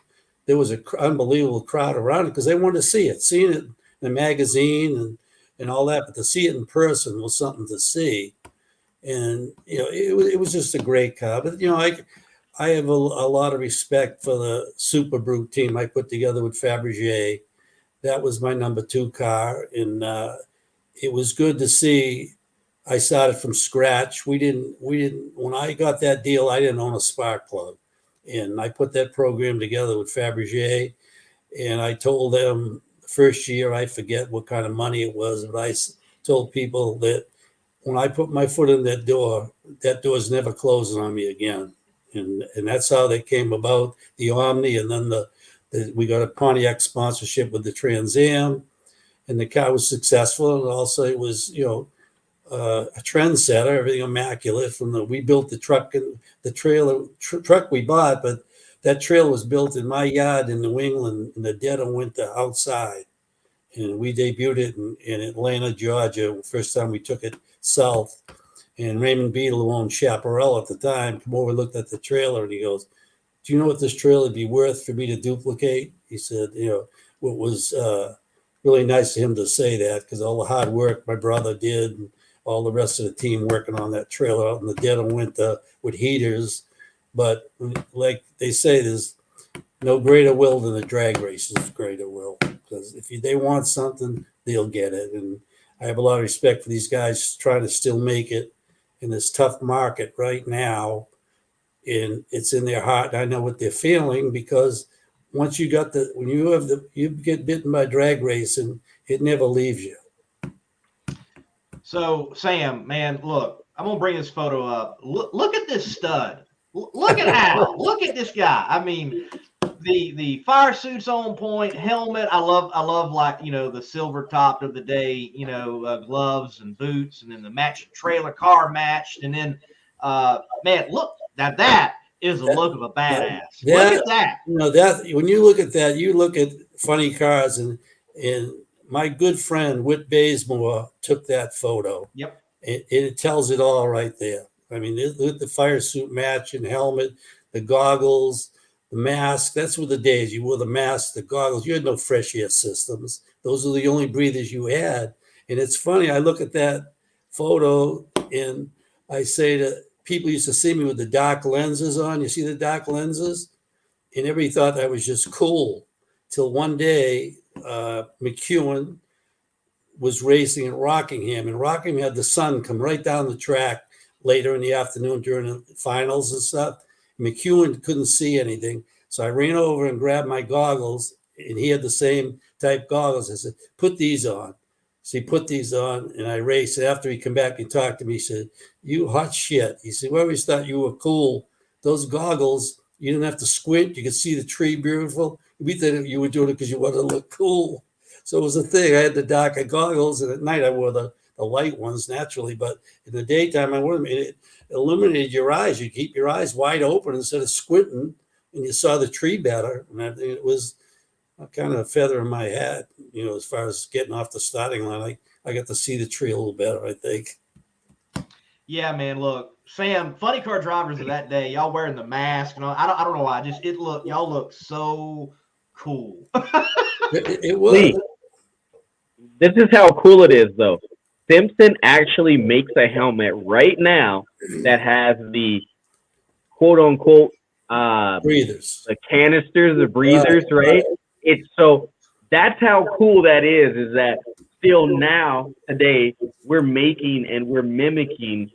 There was an unbelievable crowd around it because they wanted to see it. Seeing it in a magazine and all that, but to see it in person was something to see. And it was just a great car. But I have a lot of respect for the Super Brute team I put together with Fabergé. That was my number 2 car, and it was good to see. I started from scratch. We didn't. When I got that deal, I didn't own a spark plug, and I put that program together with Fabergé, and I told them first year, I forget what kind of money it was, but I told people that when I put my foot in that door's never closing on me again. And that's how they came about, the Omni, and then we got a Pontiac sponsorship with the Trans Am, and the car was successful. And also it was, a trendsetter, everything immaculate. We built the truck and the trailer truck we bought, but that trailer was built in my yard in New England in the dead of winter outside. And we debuted it in Atlanta, Georgia, the first time we took it south. And Raymond Beadle, who owned Chaparral at the time, came over and looked at the trailer, and he goes, "Do you know what this trailer would be worth for me to duplicate?" He said, what was really nice of him to say that, because all the hard work my brother did and all the rest of the team working on that trailer out in the dead of winter with heaters. But like they say, there's no greater will than a drag race's greater will, because if they want something, they'll get it. And I have a lot of respect for these guys trying to still make it in this tough market right now. And it's in their heart. I know what they're feeling, because once you get bitten by drag racing, it never leaves you. So, Sam, man, look, I'm going to bring this photo up. Look at this stud. Look at Al. Look at this guy. I mean, the fire suit's on point, helmet. I love like, the silver topped of the day, gloves and boots, and then the matched trailer car matched. And then, man, look, that is a look of a badass. Look at that. When you look at that, you look at funny cars, and my good friend Whit Bazemore took that photo. Yep. It tells it all right there. I mean, look at the fire suit match and helmet, the goggles, the mask. That's what the days you wore the mask, the goggles. You had no fresh air systems. Those are the only breathers you had. And it's funny, I look at that photo and I say to people used to see me with the dark lenses on. You see the dark lenses? And everybody thought that was just cool. Till one day, McEwen was racing at Rockingham, and Rockingham had the sun come right down the track later in the afternoon during the finals and stuff. McEwen couldn't see anything. So I ran over and grabbed my goggles, and he had the same type goggles. I said, "Put these on." So he put these on, and I raced. After he came back and talked to me, he said, "You hot shit." He said, "We always thought you were cool. Those goggles, you didn't have to squint. You could see the tree beautiful. We thought you were doing it because you wanted to look cool." So it was a thing. I had the darker goggles, and at night I wore the light ones naturally. But in the daytime, I wore them. It illuminated your eyes. You keep your eyes wide open instead of squinting, and you saw the tree better. And I think it was kind of a feather in my hat, as far as getting off the starting line. I got to see the tree a little better, I think. Yeah, man. Look, Sam, funny car drivers of that day, y'all wearing the mask and all. I don't know why. Y'all look so cool. It was. Lee, this is how cool it is, though. Simpson actually makes a helmet right now that has the quote unquote breathers, the canisters, the breathers, right? It's so that's how cool that is that still now today we're making and we're mimicking,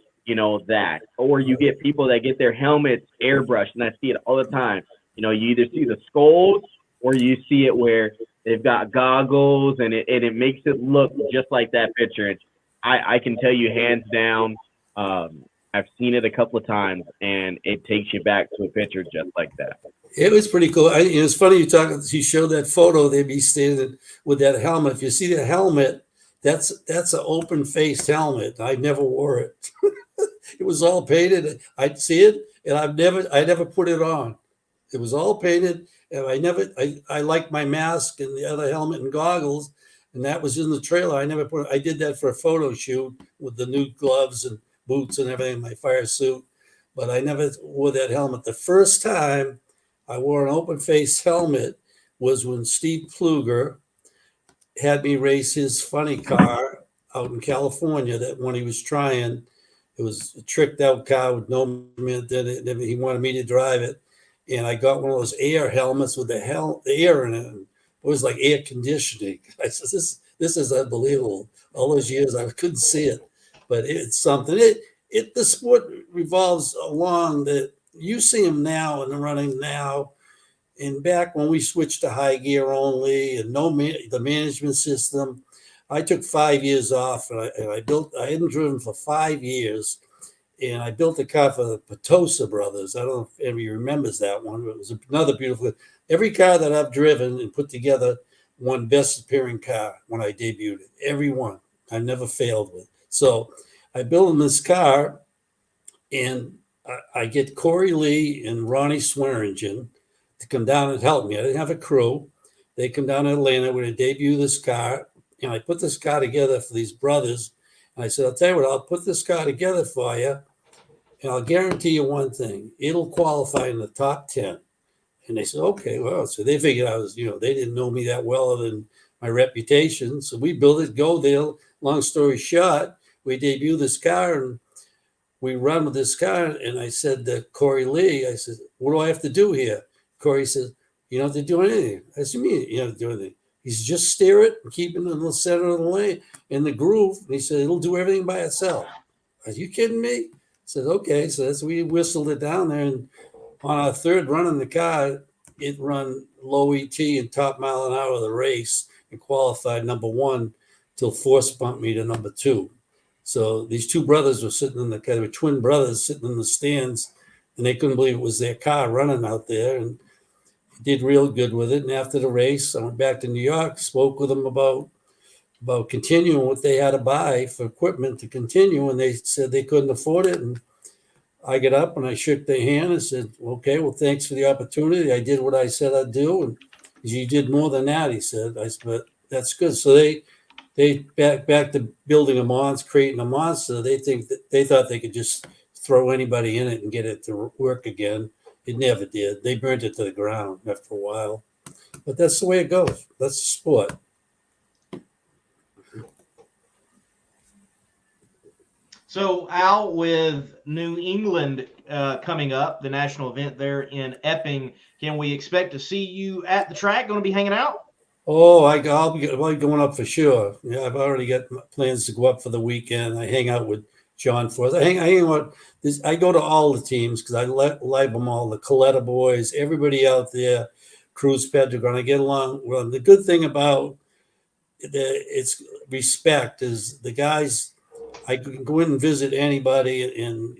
that. Or you get people that get their helmets airbrushed, and I see it all the time. You either see the skulls or you see it where they've got goggles, and it makes it look just like that picture. And I can tell you hands down, I've seen it a couple of times, and it takes you back to a picture just like that. It was pretty cool. It's funny you showed that photo. They'd be standing with that helmet. If you see the helmet, that's an open-faced helmet. I never wore it. It was all painted. I'd see it, and I never put it on. It was all painted, and I liked my mask and the other helmet and goggles, and that was in the trailer. I did that for a photo shoot with the new gloves and boots and everything, my fire suit, but I never wore that helmet. The first time I wore an open-faced helmet was when Steve Pluger had me race his funny car out in California. That when he was trying, it was a tricked out car with no mint in it. He wanted me to drive it, and I got one of those air helmets with the air in it. It was like air conditioning. I said, "This is unbelievable." All those years I couldn't see it, but it's something. The sport revolves along that. You see them now in the running now. And back when we switched to high gear only and the management system, I took 5 years off, and I hadn't driven for 5 years, and I built a car for the Potosa brothers. I don't know if anybody remembers that one, but it was another beautiful. Every car that I've driven and put together won best appearing car when I debuted it. Every one. I never failed with. So I built them this car, and I get Corey Lee and Ronnie Swearingen to come down and help me. I didn't have a crew. They come down to Atlanta. We're going to debut this car. And I put this car together for these brothers. And I said, I'll tell you what, I'll put this car together for you. And I'll guarantee you one thing. It'll qualify in the top 10. And they said, okay, well, so they figured I was, they didn't know me that well other than my reputation. So we built it, go there. Long story short, we debut this car and we run with this car. And I said to Corey Lee, I said, what do I have to do here? Corey says, you don't have to do anything. I said, me, you don't have to do anything. He said, just steer it and keep it in the center of the lane in the groove. And he said, it'll do everything by itself. Are you kidding me? I said, okay. So we whistled it down there. And on our third run in the car, it run low ET and top mile an hour of the race and qualified number 1 till force bumped me to number 2. So these two brothers were sitting in the car. They were twin brothers sitting in the stands, and they couldn't believe it was their car running out there. And did real good with it. And after the race, I went back to New York, spoke with them about continuing what they had to buy for equipment to continue. And they said they couldn't afford it. And I got up and I shook their hand and said, okay, well, thanks for the opportunity. I did what I said I'd do. And you did more than that, he said. I said, but that's good. So they back to building a monster, creating a monster. They thought they could just throw anybody in it and get it to work again. It never did. They burnt it to the ground after a while. But that's the way it goes. That's the sport. So, Al, with New England coming up, the national event there in Epping, can we expect to see you at the track? Going to be hanging out? Oh, I'll be going up for sure. Yeah, I've already got plans to go up for the weekend. I hang out with John Forth. I hang out. I go to all the teams because I like them all. The Coletta boys, everybody out there, Cruz Pedregon. I get along well. The good thing about it's respect is the guys. I can go in and visit anybody, and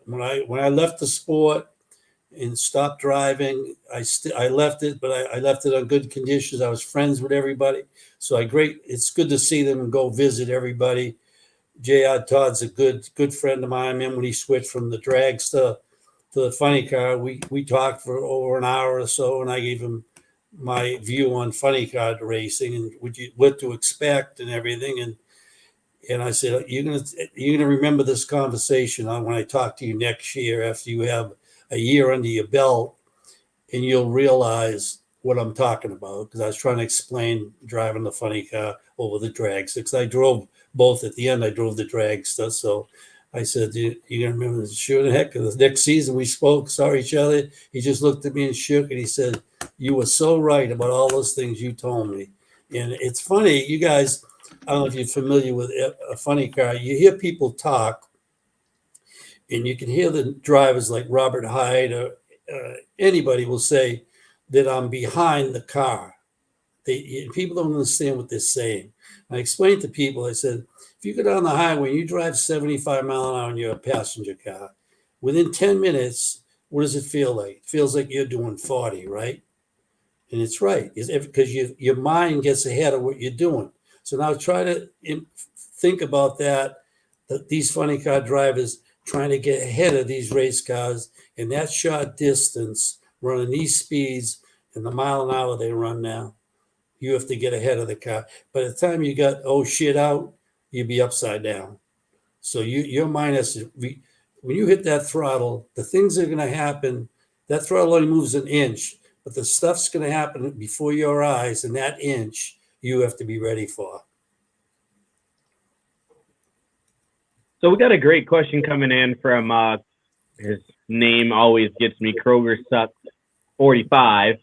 when I left the sport and stopped driving, I left it, but I left it on good conditions. I was friends with everybody, so it's good to see them and go visit everybody. J.R. Todd's a good friend of mine. I remember when he switched from the dragster to the funny car. We talked for over an hour or so, and I gave him my view on funny car racing and what to expect and everything. And I said, you're gonna remember this conversation when I talk to you next year after you have a year under your belt, and you'll realize what I'm talking about, because I was trying to explain driving the funny car over the dragster, because I drove both. At the end, I drove the dragster. So I said, you're going to remember this. Sure the heck, the next season we spoke, saw each other. He just looked at me and shook, and he said, you were so right about all those things you told me. And it's funny, you guys, I don't know if you're familiar with a funny car. You hear people talk, and you can hear the drivers like Robert Hyde or anybody will say that I'm behind the car. People don't understand what they're saying. I explained to people, I said, if you go down the highway and you drive 75 miles an hour in your passenger car, within 10 minutes, what does it feel like? It feels like you're doing 40, right? And it's right, because your mind gets ahead of what you're doing. So now try to think about that these funny car drivers trying to get ahead of these race cars in that short distance, running these speeds and the mile an hour they run now. You have to get ahead of the car. By the time you got shit out, you'd be upside down. So your mind has to be, when you hit that throttle, the things that are going to happen, that throttle only moves an inch, but the stuff's going to happen before your eyes, and that inch you have to be ready for. So we got a great question coming in from his name always gets me, Kroger Suck 45.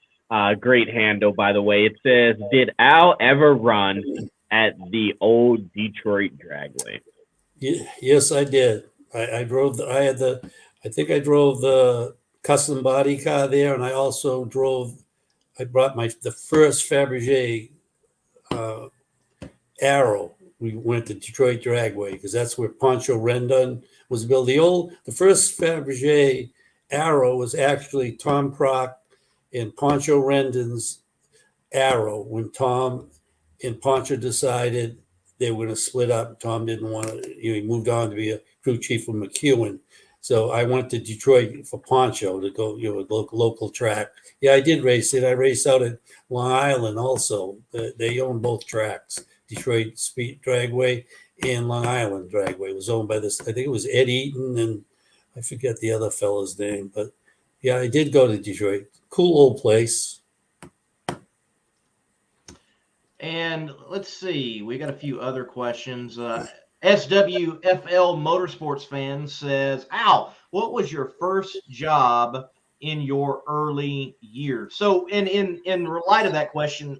Great handle, by the way. It says, did Al ever run at the old Detroit Dragway? Yes, I did. I drove I think I drove the custom body car there, and I also drove I brought the first Fabergé Arrow. We went to Detroit Dragway because that's where Pancho Rendon was built. The first Fabergé Arrow was actually Tom Prock and Pancho Rendon's Arrow when Tom and Pancho decided they were going to split up. Tom didn't want to, he moved on to be a crew chief with McEwen. So I went to Detroit for Pancho to go, local track. Yeah, I did race it. I raced out at Long Island also. They own both tracks. Detroit Speed Dragway and Long Island Dragway. It was owned by this, I think it was Ed Eaton, and I forget the other fellow's name. But yeah, I did go to Detroit. Cool old place. And let's see, we got a few other questions. SWFL Motorsports fan says, Al, what was your first job in your early years? So in light of that question,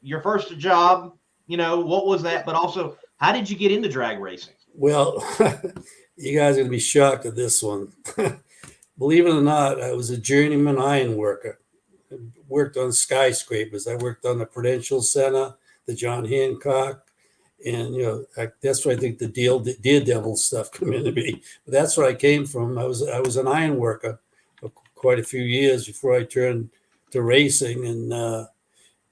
your first job, what was that? But also, how did you get into drag racing? Well, you guys are going to be shocked at this one. Believe it or not, I was a journeyman iron worker. I worked on skyscrapers. I worked on the Prudential Center, the John Hancock. And, that's where I think the Daredevil stuff come into me. But that's where I came from. I was an iron worker for quite a few years before I turned to racing, and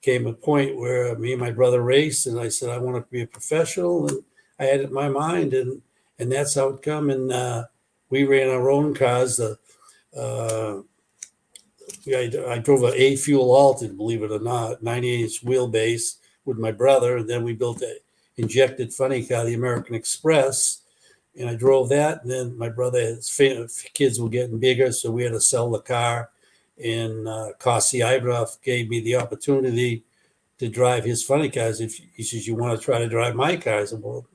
came a point where me and my brother raced, and I said, I want to be a professional. And I had it in my mind, and that's how it come. And we ran our own cars. I drove an A fuel altered, believe it or not, 98-inch wheelbase with my brother. And then we built a injected funny car, the American Express, and I drove that. And then my brother, his kids were getting bigger, so we had to sell the car. And Kossi Ivanov gave me the opportunity to drive his funny cars. If he says, you want to try to drive my cars? I said, well,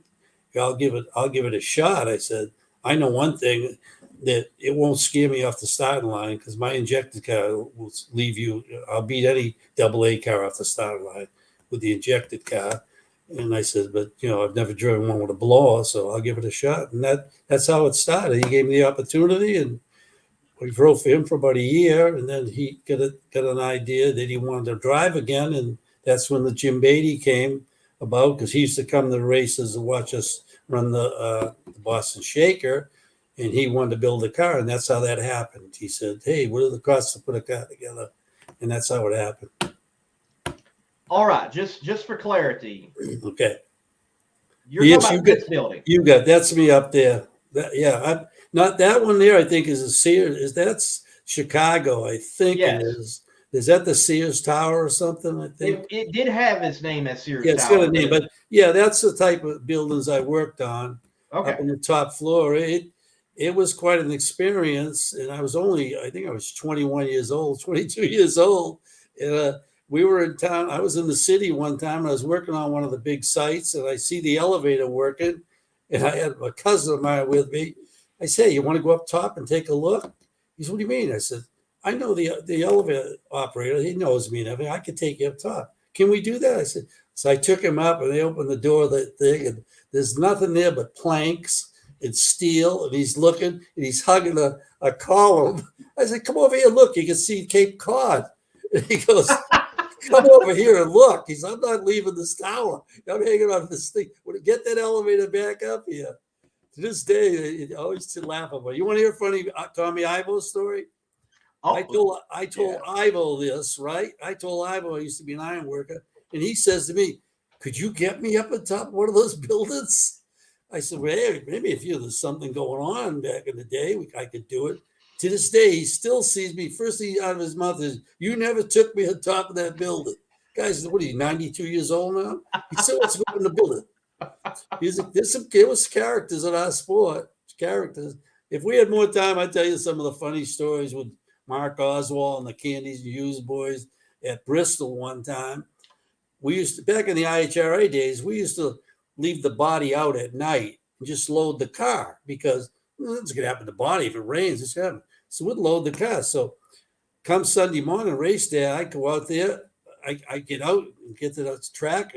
I'll give it a shot. I said, I know one thing, that it won't scare me off the starting line because my injected car will leave you. I'll beat any AA car off the starting line with the injected car. And I said, but I've never driven one with a blower, so I'll give it a shot. And that's how it started. He gave me the opportunity, and we drove for him for about a year, and then he got an idea that he wanted to drive again, and that's when the Jim Beatty came about, because he used to come to the races and watch us run the Boston Shaker, and he wanted to build a car, and that's how that happened. He said, hey, what are the costs to put a car together? And that's how it happened. All right, just for clarity. Okay. You're talking about this building. You got that's me up there. Not that one there. I think is a Sears. That's Chicago. I think it is. Is that the Sears Tower or something? I think it did have its name as Sears Tower. It's got a name, but that's the type of buildings I worked on. Okay. Up on the top floor. It was quite an experience, and I was 21 years old, 22 years old, and we were in town. I was in the city one time, and I was working on one of the big sites, and I see the elevator working, and I had a cousin of mine with me. I say, you want to go up top and take a look? He said, what do you mean? I said, I know the elevator operator. He knows me and everything. I could take you up top. Can we do that? I said, so I took him up, and they opened the door of the thing, and there's nothing there but planks and steel, and he's looking, and he's hugging a column. I said, come over here, look, you can see Cape Cod. And he goes, come over here and look. He said, I'm not leaving this tower. I'm hanging on this thing. Get that elevator back up here. To this day, it always to laugh about. You want to hear a funny Tommy Ivo story? Oh, I told Ivo this, right? I told Ivo I used to be an iron worker, and he says to me, could you get me up on top of one of those buildings? I said, well, hey, maybe if there's something going on back in the day, I could do it. To this day, he still sees me. First thing out of his mouth is, you never took me on top of that building. Guys, what are you, 92 years old now? He still wants to go in the building. There was characters in our sport. Characters. If we had more time, I'd tell you some of the funny stories with Mark Oswald and the Candies and Hughes boys at Bristol one time. We used to, back in the NHRA days, we used to leave the body out at night and just load the car because it's going to happen to the body if it rains. It's happening. So we'd load the car. So come Sunday morning, race day, I go out there. I get out and get to the track.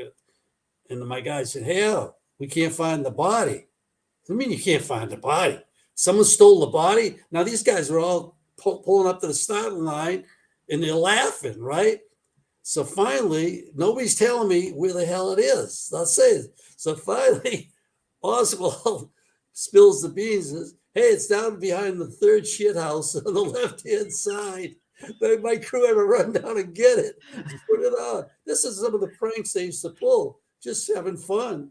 And my guy said, hey, Al, we can't find the body. What do you mean you can't find the body? Someone stole the body? Now, these guys are all pulling up to the starting line, and they're laughing, right? So finally, nobody's telling me where the hell it is. I'll say it. So finally, Oswald spills the beans and says, hey, it's down behind the third shit house on the left-hand side. My crew had to run down and get it, put it on. This is some of the pranks they used to pull, just having fun.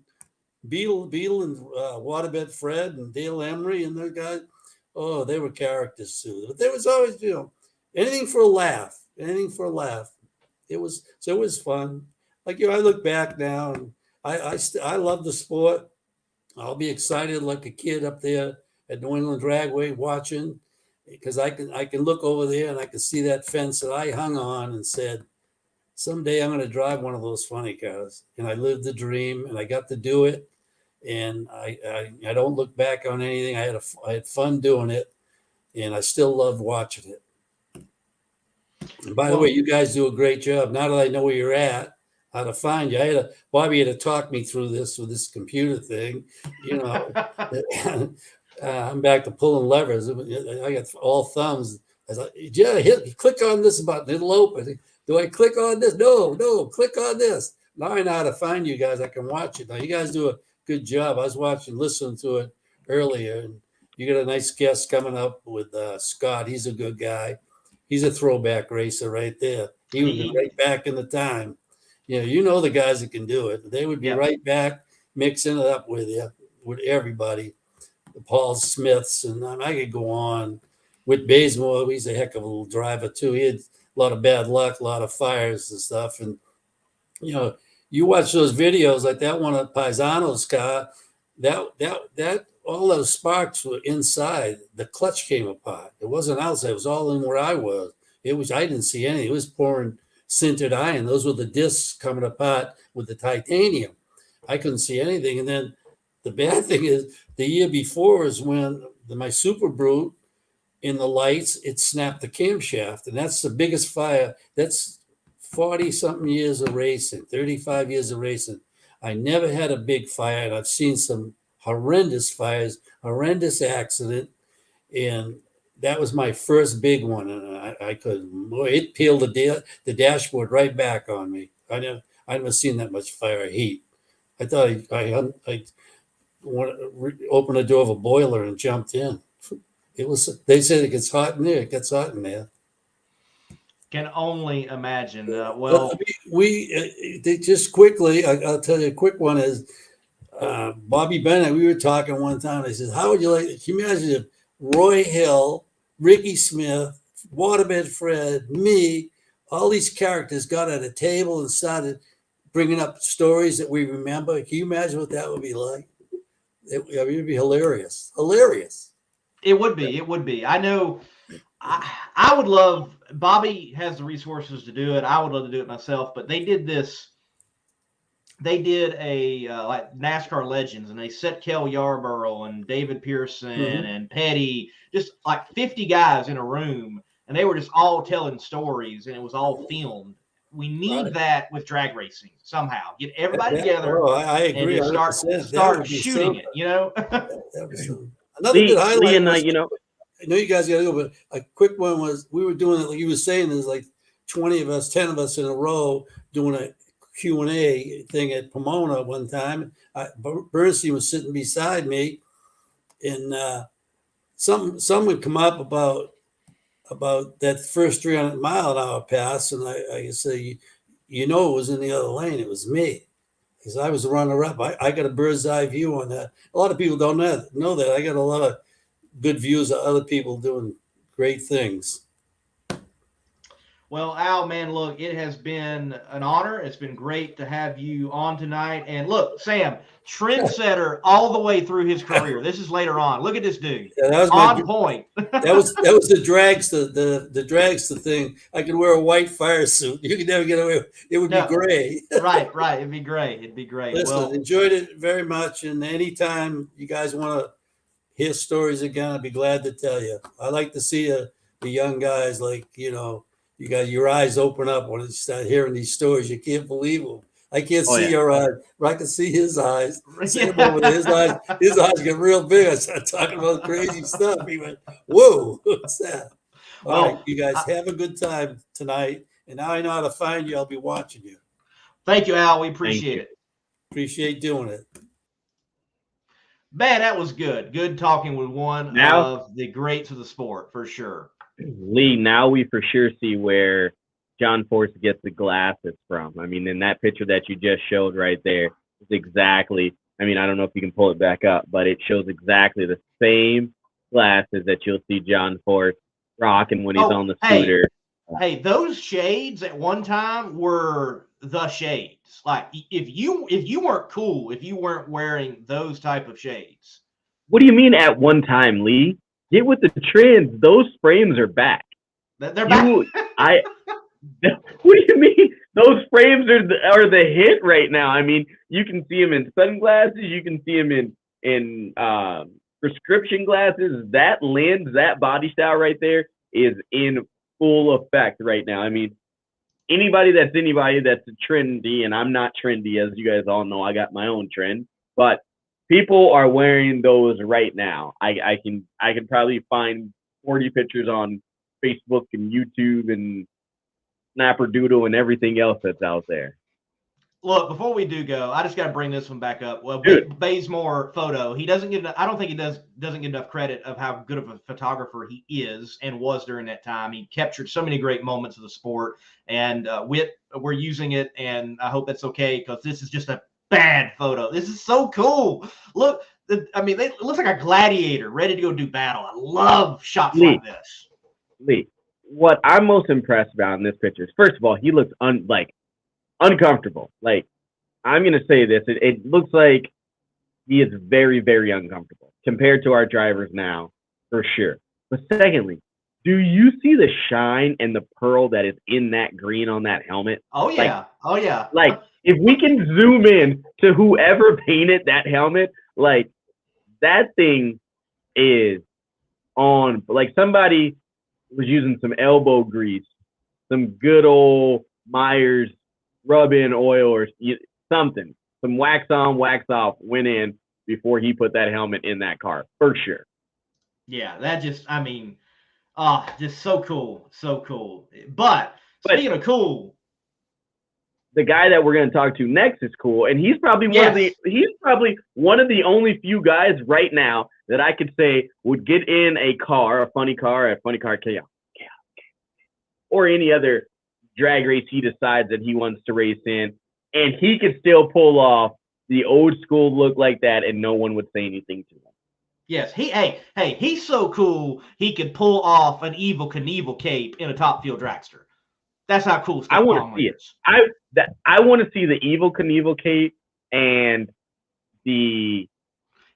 Beetle and Waterbed Fred and Dale Emery and their guys, oh, they were characters too. But there was always, anything for a laugh, It was fun. Like, I look back now and I love the sport. I'll be excited like a kid up there at New England Dragway watching, because I can look over there and I can see that fence that I hung on and said, someday I'm going to drive one of those funny cars. And I lived the dream and I got to do it. And I don't look back on anything. I had fun doing it, and I still love watching it. And by the way, you guys do a great job. Now that I know where you're at, how to find you, Bobby had to talk me through this with this computer thing. I'm back to pulling levers. I got all thumbs. I was like, yeah, click on this button, it'll open. Do I click on this? No, click on this. Now I know how to find you guys. I can watch it. Now you guys do a good job. I was listening to it earlier, and you got a nice guest coming up with Scott. He's a good guy. He's a throwback racer right there. He would be right back in the time. The guys that can do it. They would be right back mixing it up with you, with everybody. The Paul Smiths, and I could go on. With Bazemore, he's a heck of a little driver too. He had a lot of bad luck, a lot of fires and stuff. And you watch those videos like that one at Paisano's car. That all those sparks were inside. The clutch came apart. It wasn't outside. It was all in where I was. I didn't see anything. It was pouring sintered iron. Those were the discs coming apart with the titanium. I couldn't see anything. And then the bad thing is, the year before is when my Super Brute in the lights, it snapped the camshaft. And that's the biggest fire. That's 40-something years of racing, 35 years of racing. I never had a big fire, and I've seen some horrendous fires, horrendous accident. And that was my first big one. And it peeled the dashboard right back on me. I never seen that much fire heat. I thought I opened the door of a boiler and jumped in. They said it gets hot in there. It gets hot in there. Can only imagine. They just quickly, I'll tell you a quick one is Bobby Bennett. We were talking one time. I said, how would you like, can you imagine if Roy Hill, Ricky Smith, Waterbed Fred, me, all these characters got at a table and started bringing up stories that we remember? Can you imagine what that would be like? It would be hilarious. It would be. I know. I would love. Bobby has the resources to do it. I would love to do it myself. But they did this. They did a like NASCAR Legends, and they set Kel Yarborough and David Pearson and Petty, just like 50 guys in a room, and they were just all telling stories, and it was all filmed. We need that with drag racing somehow. Get everybody together. I agree. And just start shooting it. Another good highlight. I know you guys got to go, but a quick one was we were doing it like you were saying. There's like 20 of us, 10 of us in a row doing a Q&A thing at Pomona one time. Bernstein was sitting beside me, and some would come up about that first 300 mile an hour pass, and I could say, it was in the other lane. It was me, because I was the runner-up. I got a bird's eye view on that. A lot of people don't know that. I got a lot of good views of other people doing great things. Well, Al, man, look, it has been an honor. It's been great to have you on tonight. And look, Sam, trendsetter all the way through his career. This is later on. Look at this dude. Yeah, that was on point. that was the dragster, the dragster thing. I could wear a white fire suit. You could never get away with it. It would be gray. Right. It'd be great. Listen, enjoyed it very much. And anytime you guys want to hear stories again, I'd be glad to tell you. I like to see the young guys, like, you got your eyes open up when you start hearing these stories. You can't believe them. I can't see your eyes, but I can see his eyes. His eyes get real big. I start talking about crazy stuff. He went, whoa, what's that? All right, you guys have a good time tonight. And now I know how to find you. I'll be watching you. Thank you, Al. We appreciate it. Appreciate doing it. Man, that was good. Good talking with one of the greats of the sport, for sure. Lee, now we for sure see where John Force gets the glasses from. I mean, in that picture that you just showed right there, it's exactly, I mean, I don't know if you can pull it back up, but it shows exactly the same glasses that you'll see John Force rocking when he's on the scooter. Hey, those shades at one time were the shades. Like, if you weren't cool, if you weren't wearing those type of shades. What do you mean at one time, Lee? Get with the trends. Those frames are back. They're back. What do you mean? Those frames are the hit right now. I mean, you can see them in sunglasses. You can see them in prescription glasses. That lens, that body style right there is in full effect right now. I mean, anybody that's trendy, and I'm not trendy, as you guys all know, I got my own trend, but people are wearing those right now. I can probably find 40 pictures on Facebook and YouTube and Snapperdoodle and everything else that's out there. Look, before we do go, I just got to bring this one back up. Well, Bazemore photo, he doesn't get. I don't think he doesn't get enough credit of how good of a photographer he is and was during that time. He captured so many great moments of the sport, and we're using it, and I hope that's okay because this is just a bad photo. This is so cool. Look, it looks like a gladiator ready to go do battle. I love shots like this. Lee, what I'm most impressed about in this picture is, first of all, he looks uncomfortable. Like, I'm going to say this. It looks like he is very, very uncomfortable compared to our drivers now, for sure. But secondly, do you see the shine and the pearl that is in that green on that helmet? Oh, yeah. Like, if we can zoom in to whoever painted that helmet, like, that thing is on. Like, somebody was using some elbow grease, some good old Myers rub-in oil or something, some wax on, wax off went in before he put that helmet in that car, for sure. Yeah, that just, just so cool, so cool. But speaking of cool, the guy that we're going to talk to next is cool, and he's probably one of the only few guys right now that I could say would get in a funny car chaos, or any other drag race he decides that he wants to race in, and he could still pull off the old school look like that, and no one would say anything to him. Yes, he's so cool he could pull off an Evel Knievel cape in a top fuel dragster. That's how cool Scott Palmer is. I want to see the Evel Knievel cape and the.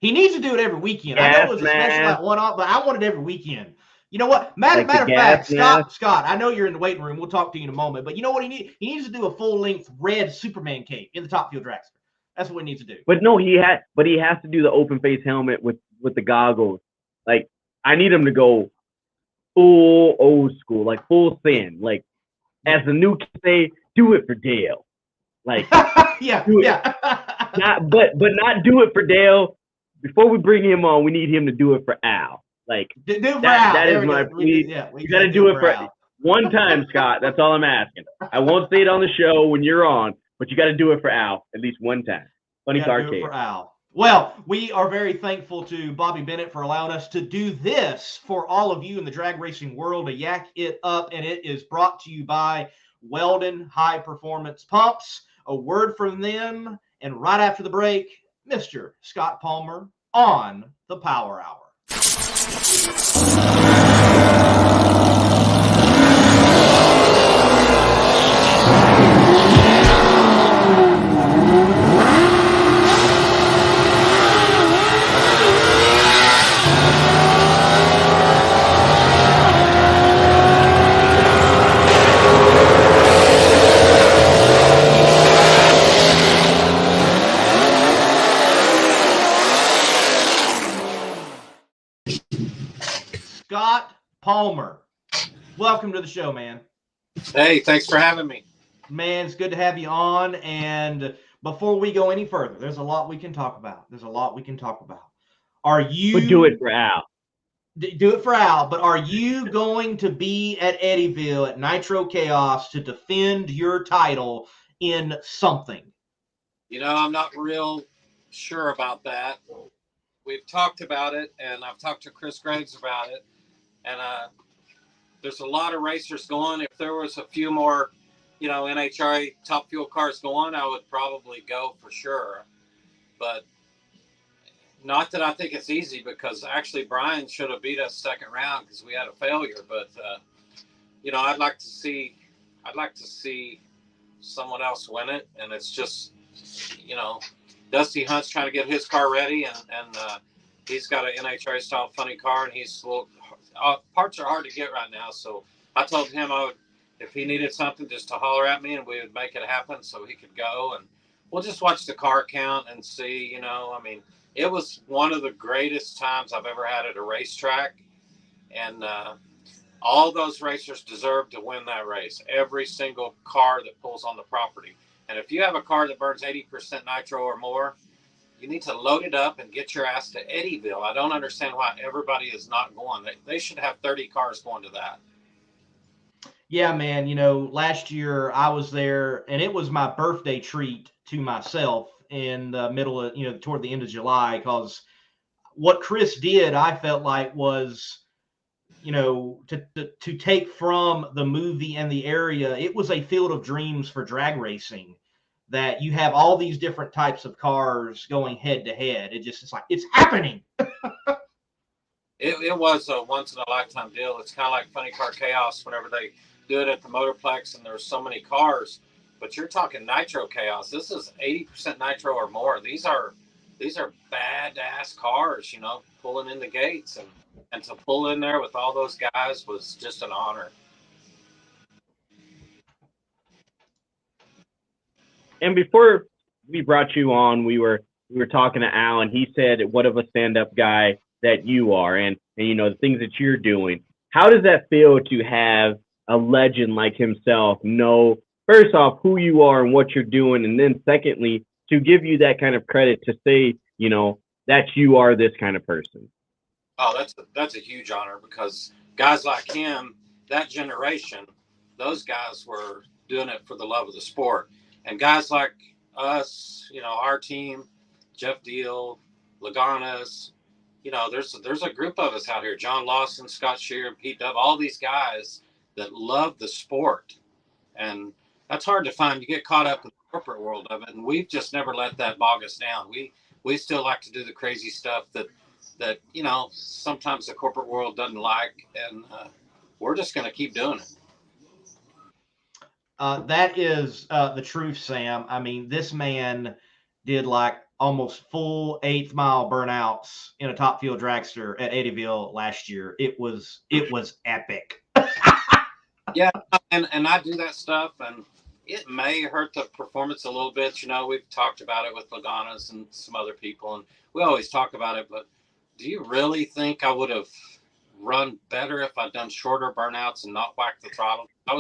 He needs to do it every weekend. I know it was a special like one-off, but I want it every weekend. You know what? Matter of fact, Scott, I know you're in the waiting room. We'll talk to you in a moment. But you know what he needs? He needs to do a full-length red Superman cape in the top fuel dragster. That's what he needs to do. But no, he has to do the open face helmet with the goggles. Like, I need him to go full old school, like full thin. Like, as the new kids say, do it for Dale. Like, but not do it for Dale. Before we bring him on, we need him to do it for Al. Like, that is my plea. You got to do it for one time, Scott. That's all I'm asking. I won't say it on the show when you're on, but you got to do it for Al at least one time. Funny car case. For Al. Well, we are very thankful to Bobby Bennett for allowing us to do this for all of you in the drag racing world to yak it up, and it is brought to you by Weldon High Performance Pumps. A word from them, and right after the break, Mr. Scott Palmer on the Power Hour. Scott Palmer, welcome to the show, man. Hey, thanks for having me. Man, it's good to have you on. And before we go any further, there's a lot we can talk about. Are you? But do it for Al. do it for Al, but are you going to be at Eddyville at Nitro Chaos to defend your title in something? You know, I'm not real sure about that. We've talked about it, and I've talked to Chris Graves about it, and there's a lot of racers going. If there was a few more, you know, NHRA Top Fuel cars going, I would probably go for sure. But not that I think it's easy, because actually Brian should have beat us second round because we had a failure. But you know, I'd like to see someone else win it, and it's just, you know, Dusty Hunt's trying to get his car ready, and he's got an NHRA style funny car, and he's parts are hard to get right now. So I told him I would, if he needed something, just to holler at me, and we would make it happen so he could go, and we'll just watch the car count and see. You know, I mean, it was one of the greatest times I've ever had at a racetrack, and all those racers deserve to win that race. Every single car that pulls on the property. And if you have a car that burns 80% nitro or more, you need to load it up and get your ass to Eddyville. I don't understand why everybody is not going. They should have 30 cars going to that. Yeah, man. You know, last year I was there, and it was my birthday treat to myself in the middle of, you know, toward the end of July, because what Chris did, I felt like, was, you know, to take from the movie and the area. It was a field of dreams for drag racing, that you have all these different types of cars going head to head. It's like, it's happening. It was a once in a lifetime deal. It's kind of like Funny Car Chaos whenever they do it at the Motorplex and there's so many cars. But you're talking Nitro Chaos. This is 80% nitro or more. These are badass cars, you know, pulling in the gates, and to pull in there with all those guys was just an honor. And before we brought you on, we were talking to Al, and he said what of a stand-up guy that you are, and you know, the things that you're doing. How does that feel to have a legend like himself know, first off, who you are and what you're doing, and then secondly, to give you that kind of credit to say, you know, that you are this kind of person? Oh, that's a huge honor, because guys like him, that generation, those guys were doing it for the love of the sport. And guys like us, you know, our team, Jeff Deal, Laganas, you know, there's a group of us out here, John Lawson, Scott Shear, Pete Dove, all these guys that love the sport. And that's hard to find. You get caught up in the corporate world of it, and we've just never let that bog us down. We still like to do the crazy stuff that you know, sometimes the corporate world doesn't like, and we're just going to keep doing it. That is the truth, Sam. I mean, this man did like almost full 8th mile burnouts in a top fuel dragster at Eddyville last year. It was epic. Yeah, and I do that stuff, and it may hurt the performance a little bit. You know, we've talked about it with Laganas and some other people, and we always talk about it. But do you really think I would have run better if I'd done shorter burnouts and not whacked the throttle? I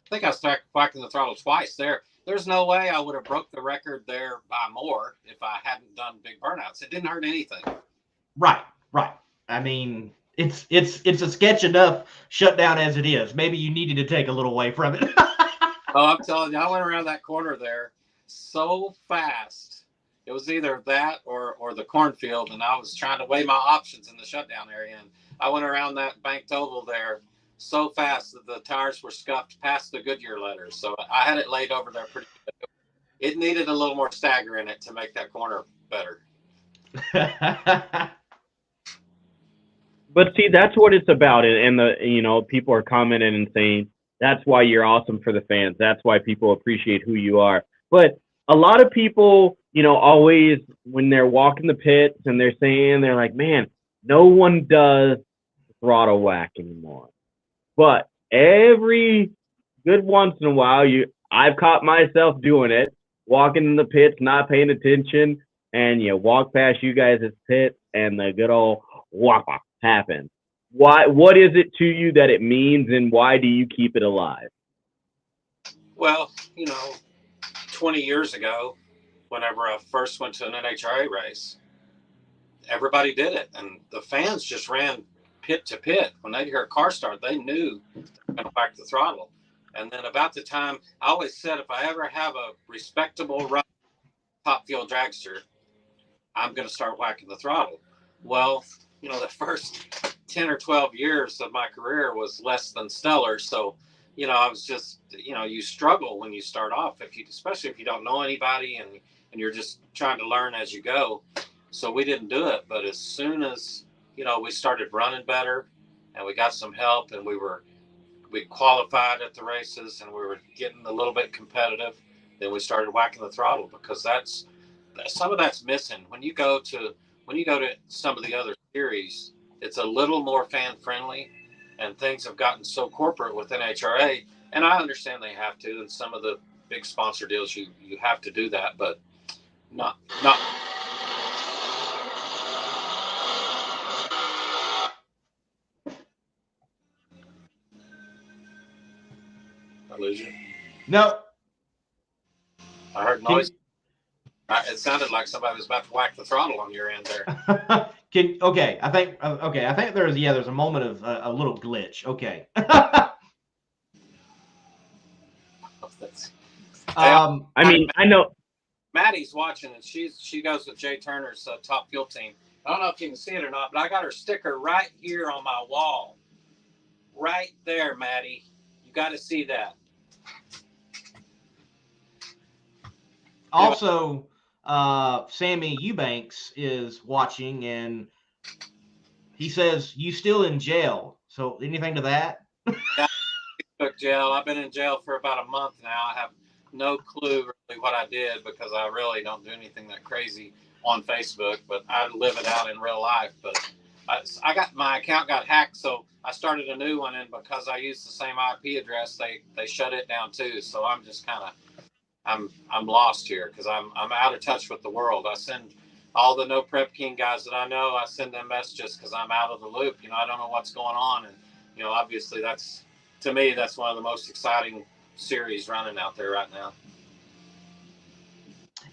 think I was whacking the throttle twice there. There's no way I would have broke the record there by more if I hadn't done big burnouts. It didn't hurt anything. Right. I mean, it's a sketch enough shutdown as it is. Maybe you needed to take a little away from it. Oh, I'm telling you, I went around that corner there so fast. It was either that or the cornfield, and I was trying to weigh my options in the shutdown area. And I went around that banked oval there so fast that the tires were scuffed past the Goodyear letters. So I had it laid over there pretty good. It needed a little more stagger in it to make that corner better. But see, that's what it's about, and the, you know, people are commenting and saying that's why you're awesome for the fans. That's why people appreciate who you are. But a lot of people, you know, always when they're walking the pits and they're like, man, no one does throttle whack anymore. But every good once in a while, I've caught myself doing it, walking in the pits, not paying attention, and you walk past you guys' pit, and the good old whoppa happens. What is it to you that it means, and why do you keep it alive? Well, you know, 20 years ago, whenever I first went to an NHRA race, everybody did it, and the fans just ran pit to pit. When they hear a car start, they knew they were going to whack the throttle. And then about the time, I always said, if I ever have a respectable run, top fuel dragster, I'm going to start whacking the throttle. Well, you know, the first 10 or 12 years of my career was less than stellar. So, you know, I was just, you know, you struggle when you start off, especially if you don't know anybody and you're just trying to learn as you go. So we didn't do it. But as soon as, you know, we started running better and we got some help and we qualified at the races and we were getting a little bit competitive, then we started whacking the throttle, because some of that's missing. When you go to some of the other series, it's a little more fan friendly, and things have gotten so corporate with NHRA, and I understand they have to, and some of the big sponsor deals you have to do that, but not I lose you? No. I heard noise. It sounded like somebody was about to whack the throttle on your end there. I think there's a moment of a little glitch. Okay. I mean, I know Maddie's watching, and she goes with Jay Turner's Top Fuel team. I don't know if you can see it or not, but I got her sticker right here on my wall. Right there, Maddie. You got to see that. Also, Sammy Eubanks is watching, and he says, "You still in jail?" So, anything to that? Facebook jail. I've been in jail for about a month now. I have no clue really what I did, because I really don't do anything that crazy on Facebook, but I live it out in real life. But I got my account got hacked, so I started a new one, and because I used the same IP address, they shut it down too. So I'm just kind of I'm lost here, because I'm out of touch with the world. I send all the No Prep King guys that I know, I send them messages because I'm out of the loop. You know, I don't know what's going on, and you know, obviously to me that's one of the most exciting series running out there right now.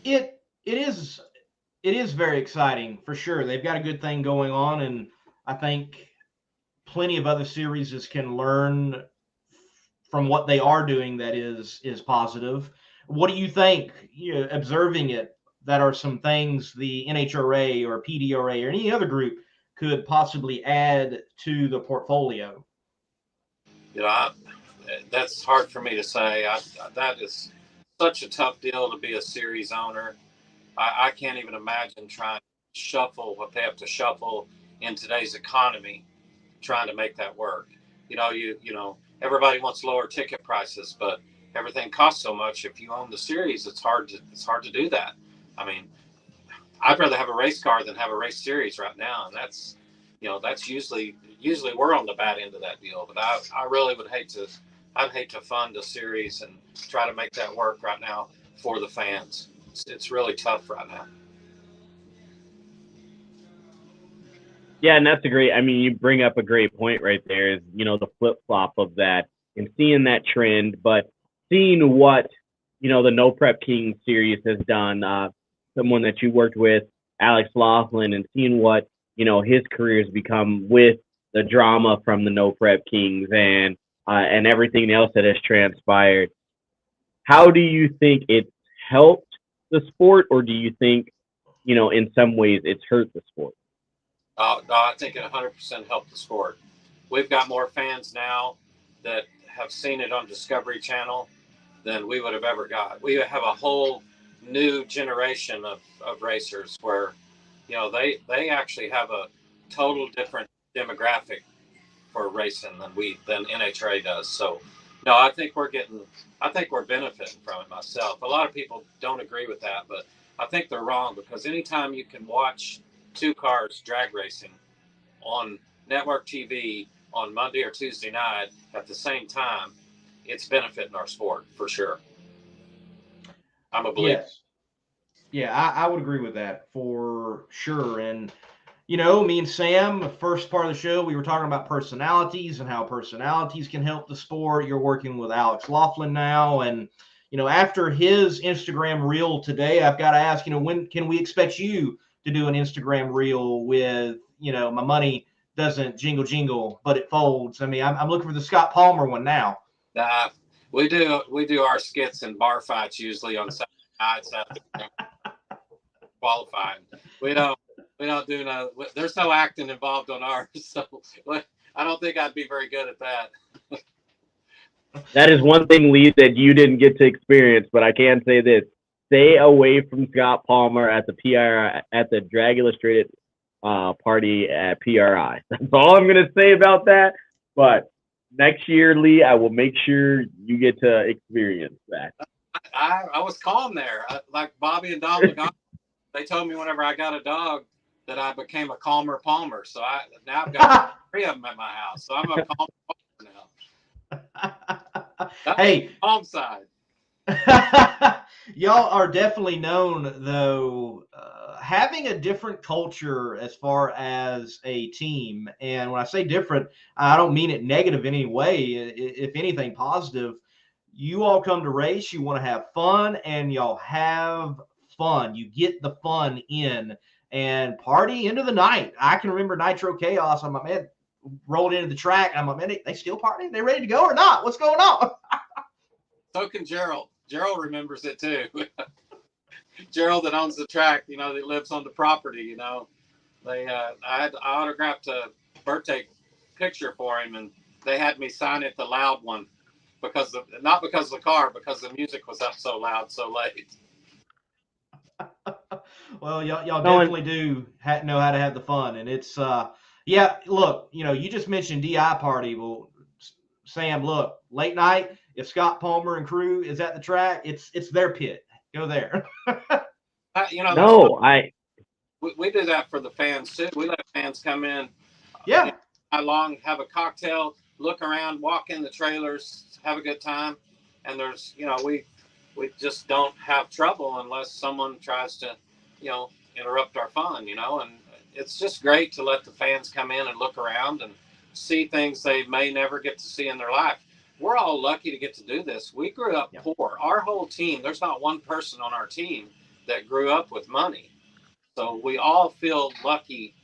It is very exciting for sure. They've got a good thing going on, and I think plenty of other series can learn from what they are doing that is positive. What do you think, observing it, that are some things the NHRA or PDRA or any other group could possibly add to the portfolio? You know, that's hard for me to say. That is such a tough deal to be a series owner. I can't even imagine trying to shuffle what they have to shuffle in today's economy, trying to make that work. You know, everybody wants lower ticket prices, but everything costs so much. If you own the series, it's hard to do that. I mean, I'd rather have a race car than have a race series right now, and that's usually we're on the bad end of that deal. But I really would hate to fund a series and try to make that work right now for the fans. It's really tough right now. Yeah, and that's you bring up a great point right there, is, you know, the flip-flop of that and seeing that trend, but seeing what, you know, the No Prep King series has done, someone that you worked with, Alex Laughlin, and seeing what, you know, his career has become with the drama from the No Prep Kings and everything else that has transpired. How do you think it's helped the sport, or do you think, you know, in some ways it's hurt the sport? No, I think it 100% helped the sport. We've got more fans now that have seen it on Discovery Channel than we would have ever got. We have a whole new generation of racers where, you know, they actually have a total different demographic for racing than NHRA does. So, no, I think we're benefiting from it myself. A lot of people don't agree with that, but I think they're wrong, because anytime you can watch two cars drag racing on network TV on Monday or Tuesday night at the same time, it's benefiting our sport for sure. I'm a believer. Yes. Yeah, I would agree with that for sure. And, you know, me and Sam, the first part of the show, we were talking about personalities and how personalities can help the sport. You're working with Alex Laughlin now. And, you know, after his Instagram reel today, I've got to ask, you know, when can we expect you to do an Instagram reel with, you know, my money doesn't jingle jingle, but it folds. I mean, I'm looking for the Scott Palmer one now. We do our skits and bar fights usually on Saturday nights after qualifying. We don't do no. There's no acting involved on ours, so I don't think I'd be very good at that. That is one thing, Lee, that you didn't get to experience, but I can say this: stay away from Scott Palmer at the Drag Illustrated party at PRI. That's all I'm gonna say about that. But next year, Lee, I will make sure you get to experience that. I was calm there, like Bobby and Don Lagana. They told me whenever I got a dog that I became a calmer Palmer. So now I've got 3 of them at my house. So I'm a calmer Palmer now. Hey, calm side. Y'all are definitely known, though, having a different culture as far as a team. And when I say different, I don't mean it negative in any way. If anything, positive. You all come to race, you want to have fun, and y'all have fun. You get the fun in and party into the night. I can remember Nitro Chaos. I'm like, man, rolled into the track. I'm like, man, they still partying? They ready to go or not? What's going on? So can Gerald. Gerald remembers it too. Gerald that owns the track, that lives on the property, I autographed a birthday picture for him, and they had me sign it, the loud one, not because of the car, because the music was up so loud so late. Well, y'all definitely do know how to have the fun, and it's yeah. Look, you just mentioned DI party. Well, Sam, look, late night. If Scott Palmer and crew is at the track, it's their pit. Go there. We do that for the fans too. We let fans come in. Yeah. Along, have a cocktail, look around, walk in the trailers, have a good time, and there's we just don't have trouble unless someone tries to interrupt our fun, and it's just great to let the fans come in and look around and see things they may never get to see in their life. We're all lucky to get to do this. We grew up poor. Our whole team, there's not one person on our team that grew up with money. So we all feel lucky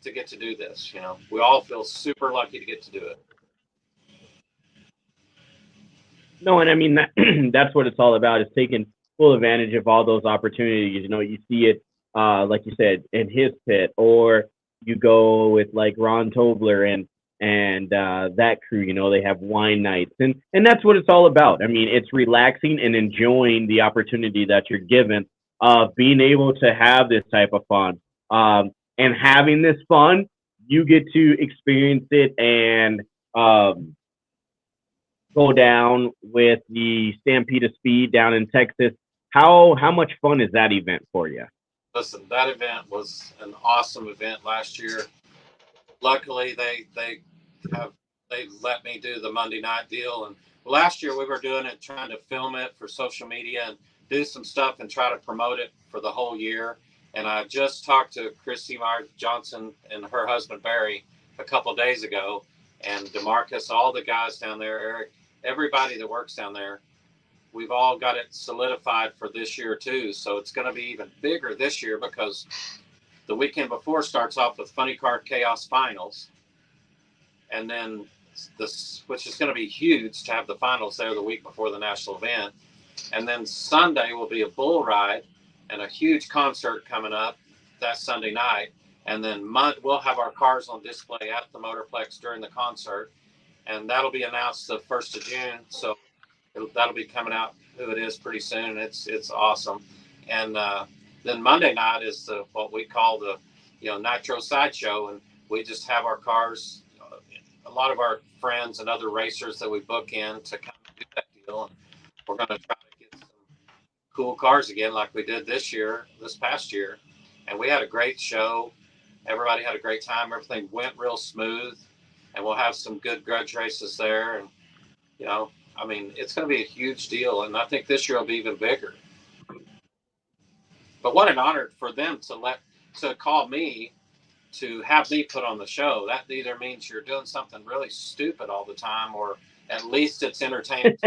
to get to do this. We all feel super lucky to get to do it. No, and I mean, that's what it's all about, is taking full advantage of all those opportunities. You see it, like you said, in his pit, or you go with like Ron Tobler and that crew, they have wine nights, and that's what it's all about. I mean, it's relaxing and enjoying the opportunity that you're given of being able to have this type of fun, and having this fun, you get to experience it and go down with the Stampede of Speed down in Texas. How much fun is that event for you? Listen, that event was an awesome event last year. Luckily, they let me do the Monday night deal. And last year we were doing it, trying to film it for social media and do some stuff and try to promote it for the whole year. And I just talked to Christy Myers Johnson and her husband Barry a couple of days ago, and DeMarcus, all the guys down there, Eric, everybody that works down there. We've all got it solidified for this year too. So it's going to be even bigger this year, because the weekend before starts off with Funny Car Chaos Finals. And then which is going to be huge to have the finals there the week before the national event. And then Sunday will be a bull ride and a huge concert coming up that Sunday night. And then we'll have our cars on display at the Motorplex during the concert. And that'll be announced the 1st of June. So that'll be coming out who it is pretty soon. It's awesome. And then Monday night is what we call the Nitro Sideshow. And we just have our cars, a lot of our friends and other racers that we book in to kind of do that deal. And we're going to try to get some cool cars again like we did this past year. And we had a great show. Everybody had a great time. Everything went real smooth. And we'll have some good grudge races there. And, I mean, it's going to be a huge deal. And I think this year will be even bigger. But what an honor for them to call me, to have me put on the show. That either means you're doing something really stupid all the time, or at least it's entertaining.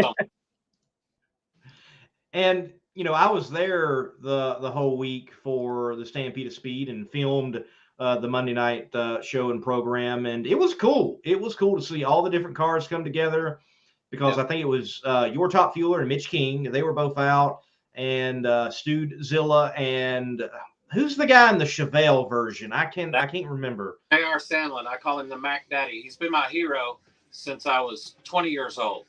And I was there the whole week for the Stampede of Speed and filmed the Monday night show and program, and it was cool. It was cool to see all the different cars come together, because I think it was your Top Fueler and Mitch King. They were both out, and Stu Zilla, and who's the guy in the Chevelle version? I can't remember. J.R. Sandlin. I call him the Mac Daddy. He's been my hero since I was 20 years old.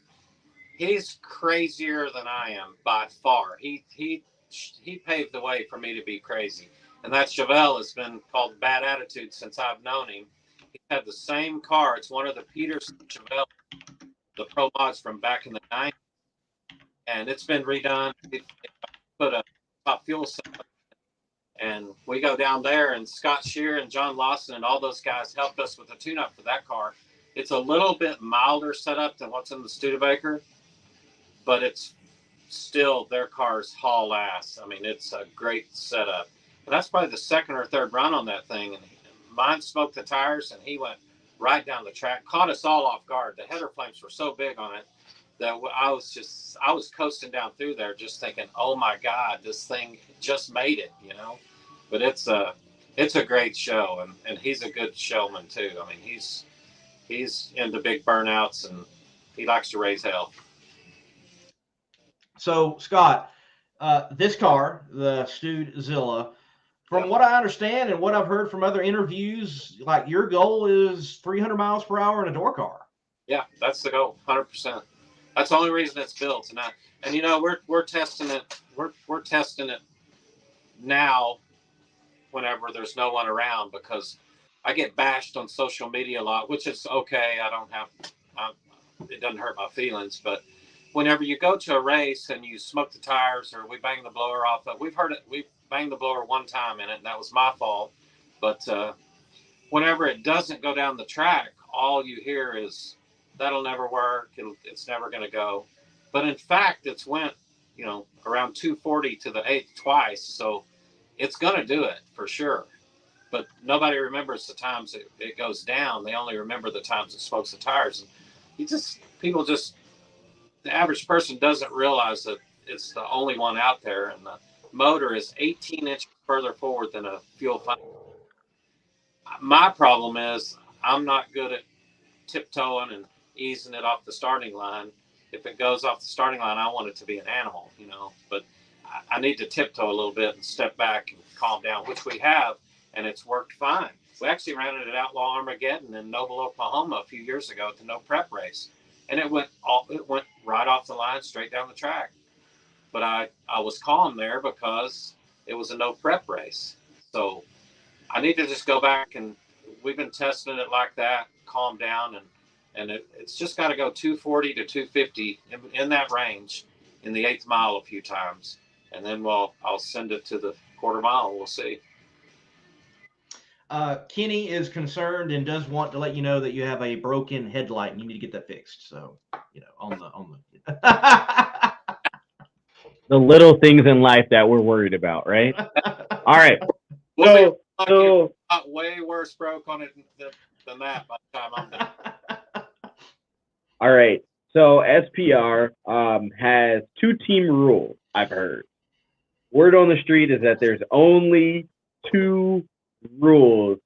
He's crazier than I am by far. He paved the way for me to be crazy. And that Chevelle has been called Bad Attitude since I've known him. He had the same car. It's one of the Peterson Chevelle, the Pro Mods from back in the 90s. And it's been redone. He put a Top Fuel system. And we go down there, and Scott Shear and John Lawson and all those guys helped us with the tune-up for that car. It's a little bit milder setup than what's in the Studebaker, but it's still, their cars haul ass. I mean, it's a great setup. But that's probably the second or third run on that thing. And mine smoked the tires, and he went right down the track, caught us all off guard. The header flames were so big on it that I was coasting down through there just thinking, oh my God, this thing just made it, you know. But it's a great show, and he's a good showman too. I mean, he's into big burnouts, and he likes to raise hell. So, Scott, this car, the Stu Zilla, from what I understand and what I've heard from other interviews, like your goal is 300 miles per hour in a door car. Yeah, that's the goal, 100%. That's the only reason it's built. And you know, we're testing it. We're testing it now whenever there's no one around, because I get bashed on social media a lot, which is okay. It doesn't hurt my feelings, but whenever you go to a race and you smoke the tires or we bang the blower off, we've heard it. We banged the blower one time in it, and that was my fault. But whenever it doesn't go down the track, all you hear is, that'll never work. It's never going to go. But in fact, it's went, you know, around 240 to the 8th twice. So it's going to do it for sure. But nobody remembers the times it goes down. They only remember the times it smokes the tires. And the average person doesn't realize that it's the only one out there. And the motor is 18 inches further forward than a fuel pump. My problem is I'm not good at tiptoeing and easing it off the starting line. If it goes off the starting line, I want it to be an animal, you know, but I need to tiptoe a little bit and step back and calm down, which we have, and it's worked fine. We actually ran it at Outlaw Armageddon in Noble, Oklahoma a few years ago at the no prep race, and it went right off the line, straight down the track. But I was calm there because it was a no prep race. So I need to just go back, and we've been testing it like that, calm down, and it's just got to go 240 to 250 in that range in the 8th mile a few times. And then I'll send it to the quarter mile. We'll see. Kenny is concerned and does want to let you know that you have a broken headlight and you need to get that fixed. So, you know, on the the little things in life that we're worried about, right? All right. So way worse broke on it than that by the time I'm done. All right. So SPR has 2 team rules, I've heard. Word on the street is that there's only 2 rules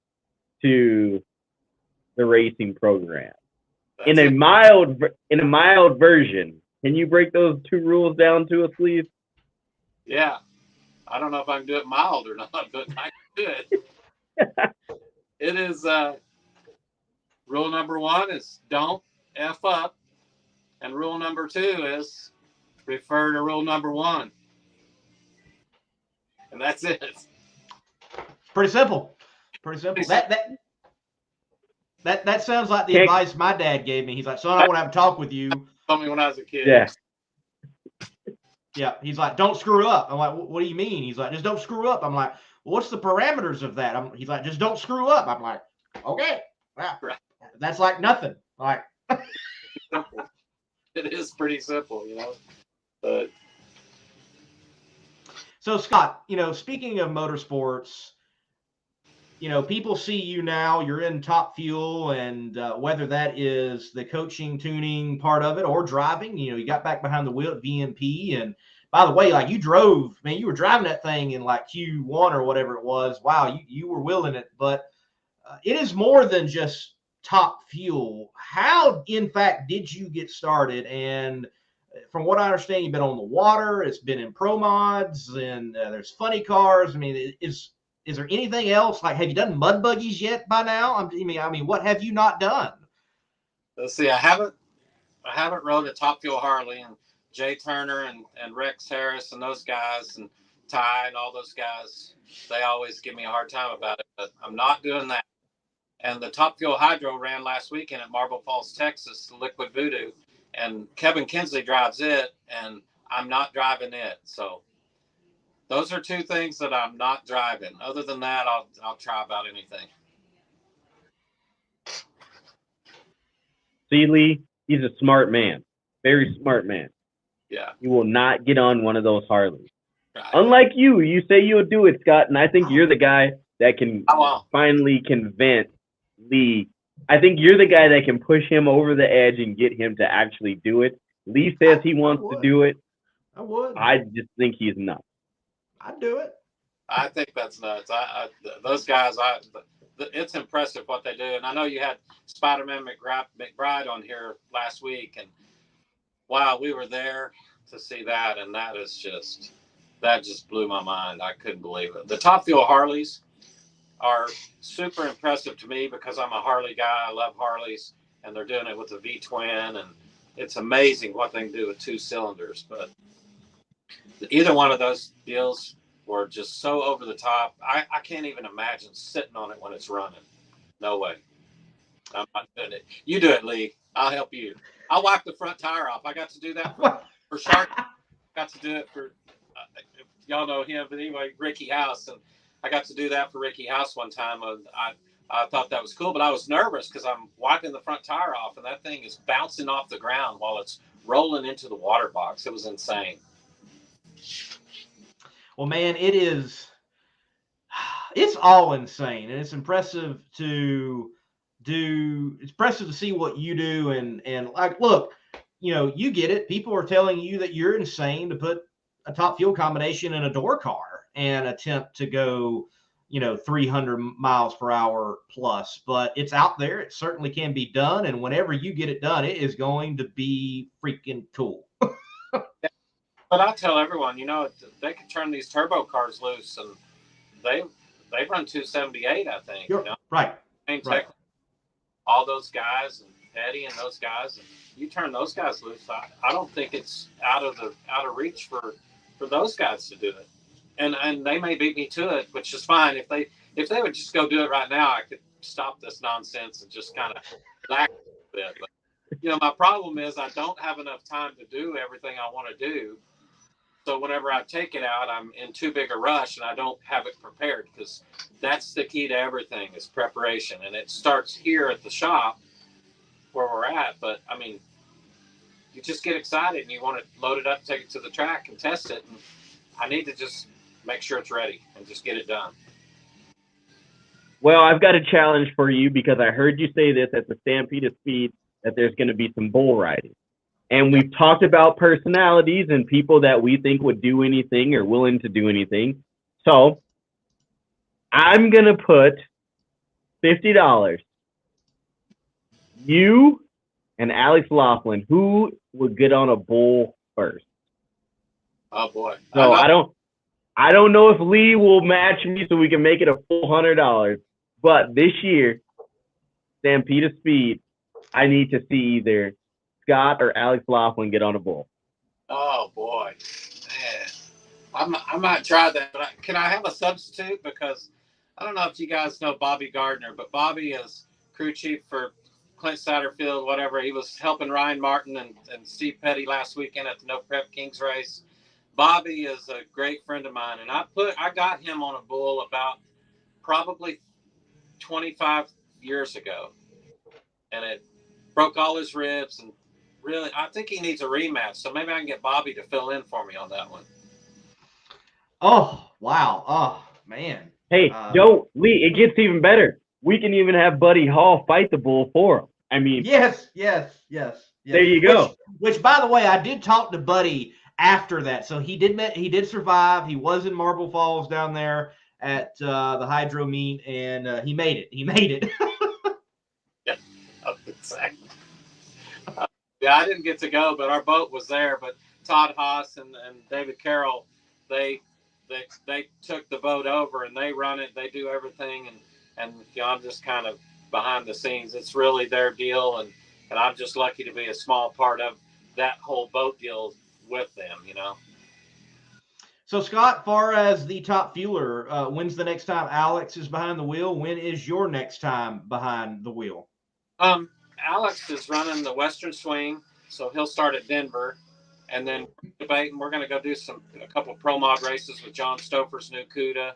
to the racing program. In a mild version, can you break those 2 rules down to us, please? Yeah. I don't know if I can do it mild or not, but I can do it. It is rule number 1 is don't F up. And rule number 2 is refer to rule number 1. And that's it. Pretty simple. That sounds like the advice my dad gave me. He's like, son, I want to have a talk with you. Told me when I was a kid. Yeah. Yeah. He's like, don't screw up. I'm like, what do you mean? He's like, just don't screw up. I'm like, well, what's the parameters of that? He's like, just don't screw up. I'm like, okay. Wow. That's like nothing. Like it is pretty simple, you know. But so Scott, you know, speaking of motorsports, you know, people see you now, you're in Top Fuel, and whether that is the coaching, tuning part of it or driving, you know, you got back behind the wheel at VMP, and by the way, like you drove, man, you were driving that thing in like Q1 or whatever it was. Wow, you were willing it, but it is more than just Top Fuel. How, in fact, did you get started? And from what I understand, you've been on the water. It's been in pro mods, and there's funny cars. I mean, is there anything else? Like, have you done mud buggies yet by now? I mean, what have you not done? Let's see. I haven't rode a Top Fuel Harley, and Jay Turner and Rex Harris and those guys and Ty and all those guys, they always give me a hard time about it, but I'm not doing that. And the Top Fuel Hydro ran last weekend at Marble Falls, Texas, the Liquid Voodoo, and Kevin Kinsley drives it, and I'm not driving it. So those are two things that I'm not driving. Other than that, I'll try about anything. See, Lee, he's a smart man, very smart man. Yeah. He will not get on one of those Harleys. Right. Unlike you say you'll do it, Scott, and I think you're the guy that can finally convince Lee. I think you're the guy that can push him over the edge and get him to actually do it. Lee says he wants to do it. I would. I just think he's nuts. I'd do it. I think that's nuts. Those guys, it's impressive what they do. And I know you had Spider-Man McBride on here last week, and wow, we were there to see that, and that just blew my mind. I couldn't believe it. The Top Fuel Harleys are super impressive to me because I'm a Harley guy. I love Harleys, and they're doing it with a V-twin, and it's amazing what they can do with 2 cylinders. But either one of those deals were just so over the top. I can't even imagine sitting on it when it's running. No way. I'm not doing it. You do it, Lee. I'll help you. I'll wipe the front tire off. I got to do that for Shark. Got to do it for, y'all know him, but anyway, Ricky House. And I got to do that for Ricky House one time. I thought that was cool, but I was nervous because I'm wiping the front tire off, and that thing is bouncing off the ground while it's rolling into the water box. It was insane. Well, man, it's all insane, and it's impressive to see what you do. And like, look, you get it. People are telling you that you're insane to put a Top Fuel combination in a door car and attempt to go, 300 miles per hour plus, but it's out there. It certainly can be done. And whenever you get it done, it is going to be freaking cool. But I tell everyone, they can turn these turbo cars loose, and they run 278, I think. Right. Right. All those guys and Eddie and those guys, and you turn those guys loose. I don't think it's out of reach for those guys to do it. And they may beat me to it, which is fine. If they would just go do it right now, I could stop this nonsense and just kind of relax a bit. But my problem is I don't have enough time to do everything I want to do. So whenever I take it out, I'm in too big a rush, and I don't have it prepared, because that's the key to everything is preparation. And it starts here at the shop where we're at. But I mean, you just get excited and you want to load it up, take it to the track and test it. And I need to just make sure it's ready and just get it done. Well, I've got a challenge for you, because I heard you say this at the Stampede of Speed, that there's going to be some bull riding. And we've talked about personalities and people that we think would do anything or willing to do anything. So I'm going to put $50. You and Alex Laughlin, who would get on a bull first? Oh, boy. So I don't know if Lee will match me so we can make it a full $100. But this year, Stampede of Speed, I need to see either Scott or Alex Laughlin get on a bull. Oh boy, man, I might try that. But can I have a substitute? Because I don't know if you guys know Bobby Gardner, but Bobby is crew chief for Clint Satterfield, whatever. He was helping Ryan Martin and Steve Petty last weekend at the No Prep Kings race. Bobby is a great friend of mine, and I got him on a bull about probably 25 years ago, and it broke all his ribs. And really, I think he needs a rematch, so maybe I can get Bobby to fill in for me on that one. Oh, wow. Oh, man. Hey, Lee, it gets even better. We can even have Buddy Hall fight the bull for him. I mean, yes. There you go. Which, by the way, I did talk to Buddy after that. So he did survive. He was in Marble Falls down there at the hydro meet, and he made it. He made it. Yeah, exactly. Yeah, I didn't get to go, but our boat was there. But Todd Haas and David Carroll, they took the boat over and they run it. They do everything, and you know, I'm just kind of behind the scenes. It's really their deal, and I'm just lucky to be a small part of that whole boat deal with them. You know. So, Scott, far as the top fueler, when's the next time Alex is behind the wheel? When is your next time behind the wheel? Alex is running the Western Swing, so he'll start at Denver, and then debating. We're going to go do a couple pro mod races with John Stouffer's new CUDA,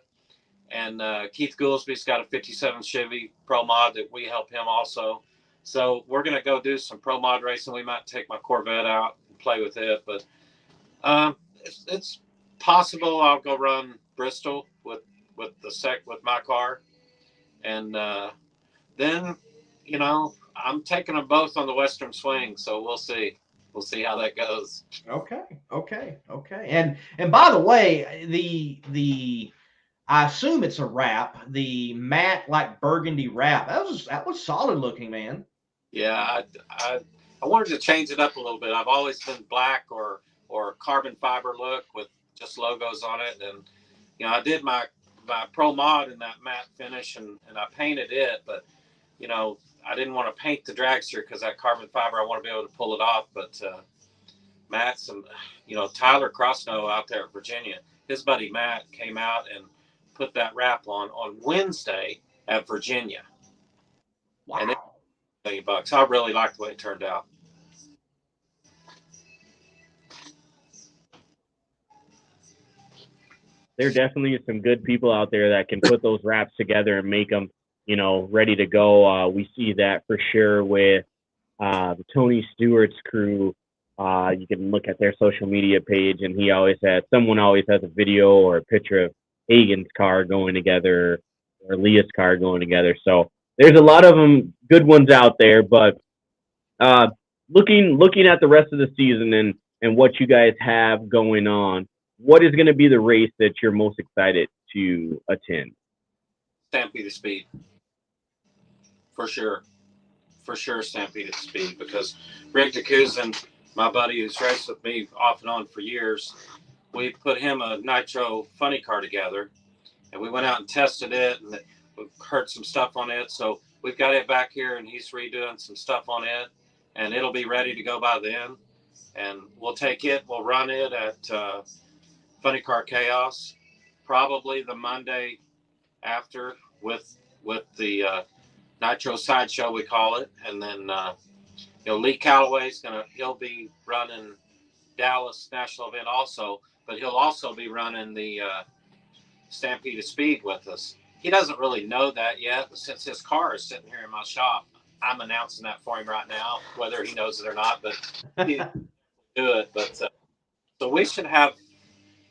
and Keith Goolsby's got a '57 Chevy pro mod that we help him also. So we're going to go do some pro mod racing. We might take my Corvette out and play with it, but it's possible I'll go run Bristol with my car, and then you know I'm taking them both on the Western Swing, so we'll see how that goes. Okay. And by the way, the I assume it's a wrap, the matte like burgundy wrap. That was solid looking, man. Yeah, I wanted to change it up a little bit. I've always been black or carbon fiber look with just logos on it, and you know I did my pro mod in that matte finish, and I painted it, but you know I didn't want to paint the dragster because that carbon fiber, I want to be able to pull it off. But Matt's, you know, Tyler Crossnow out there at Virginia, his buddy Matt came out and put that wrap on Wednesday at Virginia. Wow. And $1 million. I really liked the way it turned out. There definitely is some good people out there that can put those wraps together and make them, you know, ready to go. We see that for sure with Tony Stewart's crew. You can look at their social media page, and someone always has a video or a picture of Hagen's car going together or Leah's car going together. So there's a lot of them, good ones out there. But looking at the rest of the season and what you guys have going on, what is going to be the race that you're most excited to attend? Stampede of Speed. For sure, Stampede of Speed, because Rick DeCousin, my buddy who's raced with me off and on for years, we put him a Nitro funny car together, and we went out and tested it, and we heard some stuff on it. So we've got it back here, and he's redoing some stuff on it, and it'll be ready to go by then. And we'll take it, we'll run it at Funny Car Chaos, probably the Monday after with the Nitro Sideshow, we call it. And then you know, Lee Calloway's he'll be running Dallas National Event also, but he'll also be running the Stampede of Speed with us. He doesn't really know that yet, but since his car is sitting here in my shop, I'm announcing that for him right now, whether he knows it or not, but he do it. But so we should have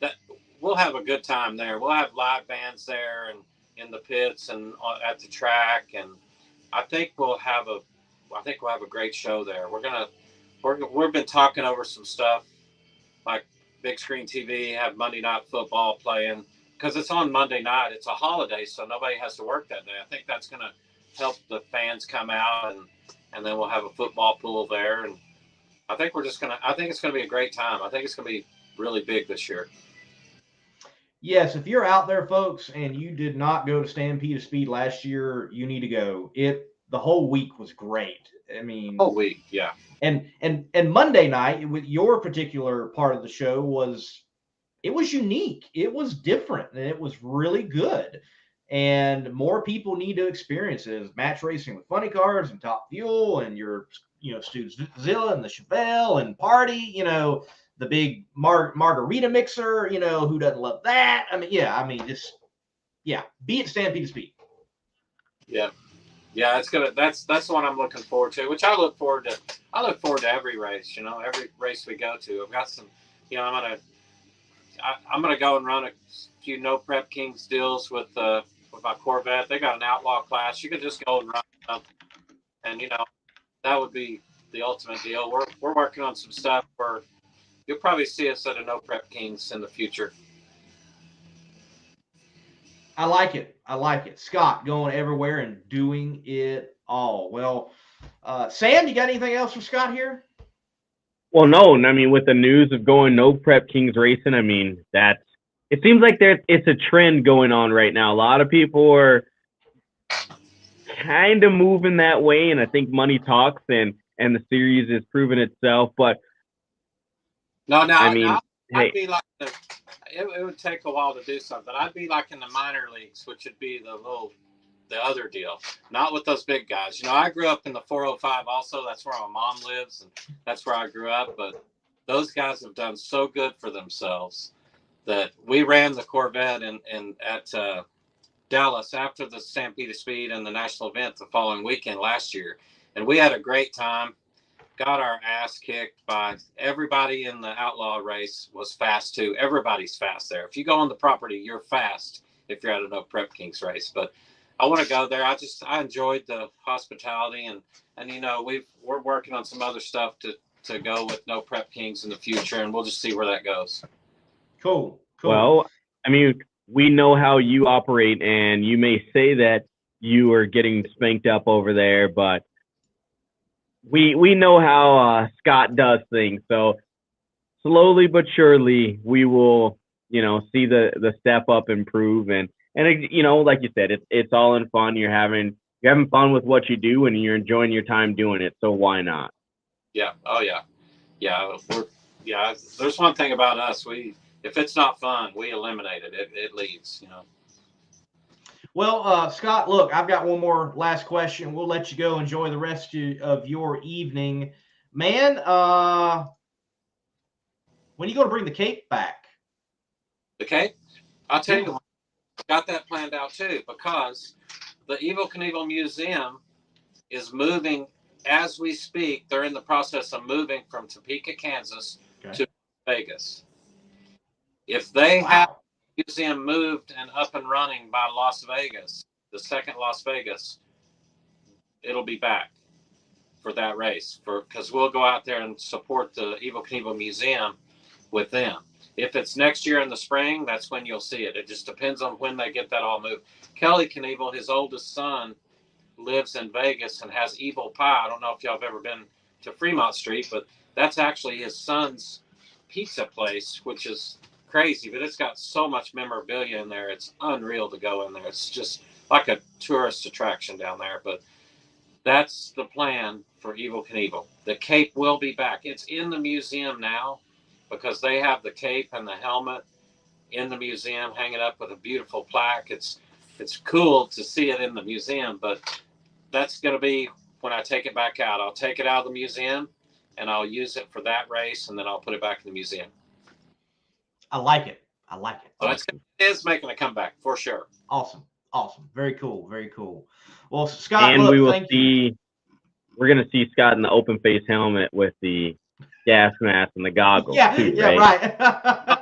that. We'll have a good time there. We'll have live bands there and in the pits and at the track, and I think we'll have a great show there. We've been talking over some stuff like big screen TV, have Monday Night Football playing because it's on Monday night. It's a holiday, so nobody has to work that day. I think that's going to help the fans come out, and then we'll have a football pool there. And I think it's going to be a great time. I think it's going to be really big this year. Yes, if you're out there, folks, and you did not go to Stampede of Speed last year, you need to go. The whole week was great. I mean, whole week, yeah. And Monday night with your particular part of the show was unique. It was different, and it was really good. And more people need to experience it. As match racing with funny cars and Top Fuel and your, you know, Studezilla and the Chevelle and Party, you know, the big margarita mixer, you know, who doesn't love that? I mean, be at Stampede of Speed. Yeah. Yeah, it's gonna. That's the one I'm looking forward to. Which I look forward to. I look forward to every race. You know, every race we go to. I've got some. You know, I'm gonna go and run a few No Prep Kings deals with my Corvette. They got an outlaw class. You could just go and run something, and you know, that would be the ultimate deal. We're working on some stuff for you'll probably see us at a No Prep Kings in the future. I like it. I like it. Scott going everywhere and doing it all. Well, Sam, you got anything else for Scott here? Well, no. I mean, with the news of going No Prep Kings racing, I mean, it seems like it's a trend going on right now. A lot of people are kind of moving that way, and I think money talks, and the series is proving itself. But I'd be like it would take a while to do something. I'd be like in the minor leagues, which would be the other deal, not with those big guys. You know, I grew up in the 405 also. That's where my mom lives, and that's where I grew up. But those guys have done so good for themselves that we ran the Corvette at Dallas after the Stampede of Speed and the national event the following weekend last year. And we had a great time, got our ass kicked by everybody in the outlaw race was fast too. Everybody's fast there. If you go on the property, you're fast if you're at a No Prep Kings race. But I want to go there. I enjoyed the hospitality and you know, we're working on some other stuff to go with No Prep Kings in the future, and we'll just see where that goes. Cool. Well, I mean, we know how you operate, and you may say that you are getting spanked up over there, but we know how Scott does things. So slowly but surely, we will, you know, see the step up improve, and you know, like you said, it's all in fun. You're having fun with what you do, and you're enjoying your time doing it. So why not? Yeah. Oh yeah. Yeah. There's one thing about us. If it's not fun, we eliminate it. It leaves, you know. Well, Scott, look, I've got one more last question. We'll let you go enjoy the rest of your evening. Man, when are you going to bring the cape back? The cape? I'll tell you, got that planned out too, because the Evel Knievel Museum is moving as we speak. They're in the process of moving from Topeka, Kansas to Vegas. If they have the museum moved and up and running by Las Vegas, the second Las Vegas, it'll be back for that race, because we'll go out there and support the Evel Knievel Museum with them. If it's next year in the spring, that's when you'll see it. It just depends on when they get that all moved. Kelly Knievel, his oldest son, lives in Vegas and has Evil Pie. I don't know if y'all have ever been to Fremont Street, but that's actually his son's pizza place, which is crazy, but it's got so much memorabilia in there. It's unreal to go in there. It's just like a tourist attraction down there. But that's the plan for Evel Knievel. The cape will be back. It's in the museum now because they have the cape and the helmet in the museum hanging up with a beautiful plaque. It's cool to see it in the museum, but that's going to be when I take it back out. I'll take it out of the museum and I'll use it for that race, and then I'll put it back in the museum. I like it. I like it. So it is making a comeback for sure. Awesome. Very cool. Very cool. Well, Scott, and look, we will thank see. you. We're going to see Scott in the open face helmet with the gas mask and the goggles. Yeah, too, right.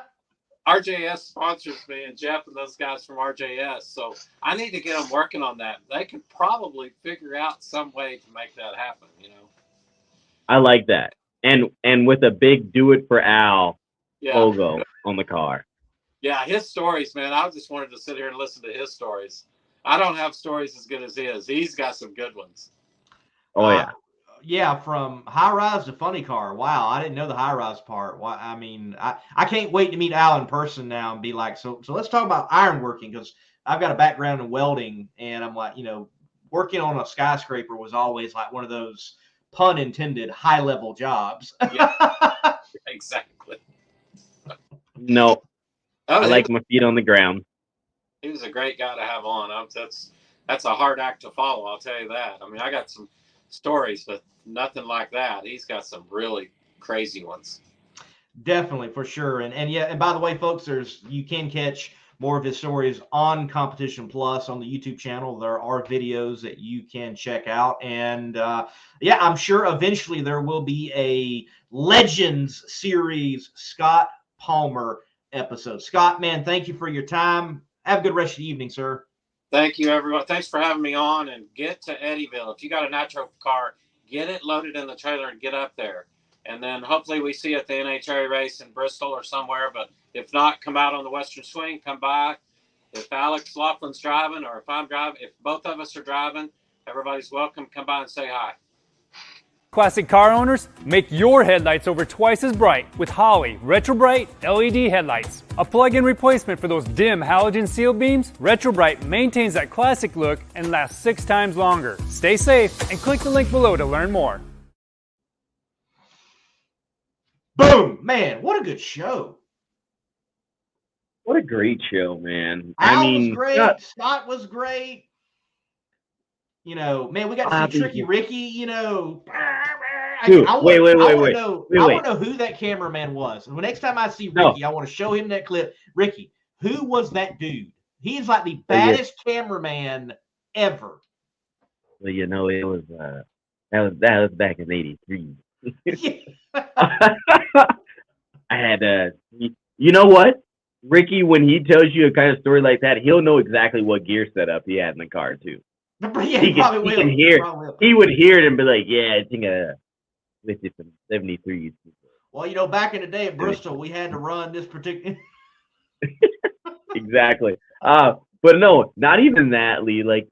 RJS sponsors me, and Jeff and those guys from RJS. So I need to get them working on that. They could probably figure out some way to make that happen. You know. I like that, and with a big "Do It for Al" logo on the car. Yeah, his stories, man. I just wanted to sit here and listen to his stories. I don't have stories as good as his. He's got some good ones. Oh yeah. Yeah, from high rise to funny car. Wow, I didn't know the high rise part. Why? I mean, I can't wait to meet Al in person now and be like, so let's talk about ironworking, because I've got a background in welding, and I'm like, you know, working on a skyscraper was always like one of those, pun intended, high level jobs. Yeah, exactly. No, I like my feet on the ground. He was a great guy to have on. That's a hard act to follow, I'll tell you that. I mean, I got some stories, but nothing like that. He's got some really crazy ones. Definitely, for sure. And by the way, folks, you can catch more of his stories on Competition Plus on the YouTube channel. There are videos that you can check out. And I'm sure eventually there will be a Legends Series Scott Palmer episode. Scott, man, thank you for your time. Have a good rest of the evening, sir. Thank you, everyone. Thanks for having me on, and get to Eddyville. If you got a Nitro car, get it loaded in the trailer and get up there. And then hopefully we see you at the NHRA race in Bristol or somewhere. But if not, come out on the Western Swing, come by. If Alex Laughlin's driving or if I'm driving, if both of us are driving, everybody's welcome. Come by and say hi. Classic car owners, make your headlights over twice as bright with Holley Retro Bright LED headlights. A plug-in replacement for those dim halogen seal beams, Retro Bright maintains that classic look and lasts 6 times longer. Stay safe and click the link below to learn more. Boom! Man, what a good show. What a great show, man. Al was great. Scott was great. You know, man, we got to see Tricky Ricky, you know. Dude, I wait. want to know who that cameraman was. And the next time I see Ricky, I want to show him that clip. Ricky, who was that dude? He's like the baddest cameraman ever. Well, you know, it was that was back in '83. I had you know what? Ricky, when he tells you a kind of story like that, he'll know exactly what gear setup he had in the car too. Yeah, he can hear. He would hear it and be like, "Yeah, I think with some 73s." Well, you know, back in the day at Bristol, we had to run this particular. Exactly. But no, not even that, Lee. Like,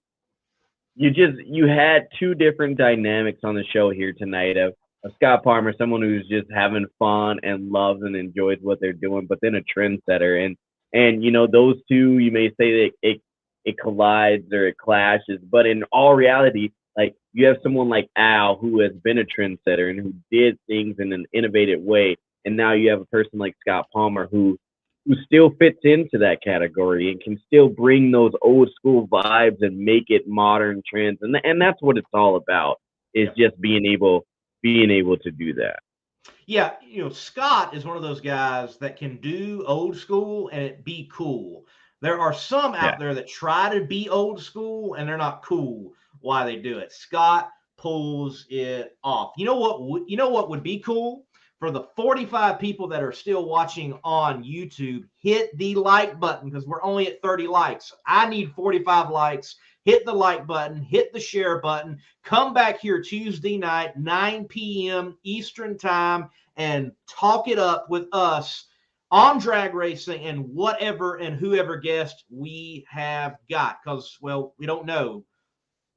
you had 2 different dynamics on the show here tonight of Scott Palmer, someone who's just having fun and loves and enjoys what they're doing, but then a trendsetter. And you know, those two, you may say that it collides or it clashes, but in all reality, like, you have someone like Al who has been a trendsetter and who did things in an innovative way, and now you have a person like Scott Palmer who still fits into that category and can still bring those old school vibes and make it modern trends, and that's what it's all about, is just being able to do that. Yeah, you know, Scott is one of those guys that can do old school and it be cool. There are some out there that try to be old school and they're not cool while they do it. Scott pulls it off. You know what? You know what would be cool? For the 45 people that are still watching on YouTube, hit the like button because we're only at 30 likes. I need 45 likes. Hit the like button, hit the share button. Come back here Tuesday night, 9 p.m. Eastern time, and talk it up with us on drag racing and whatever and whoever guest we have got. Because, well, we don't know,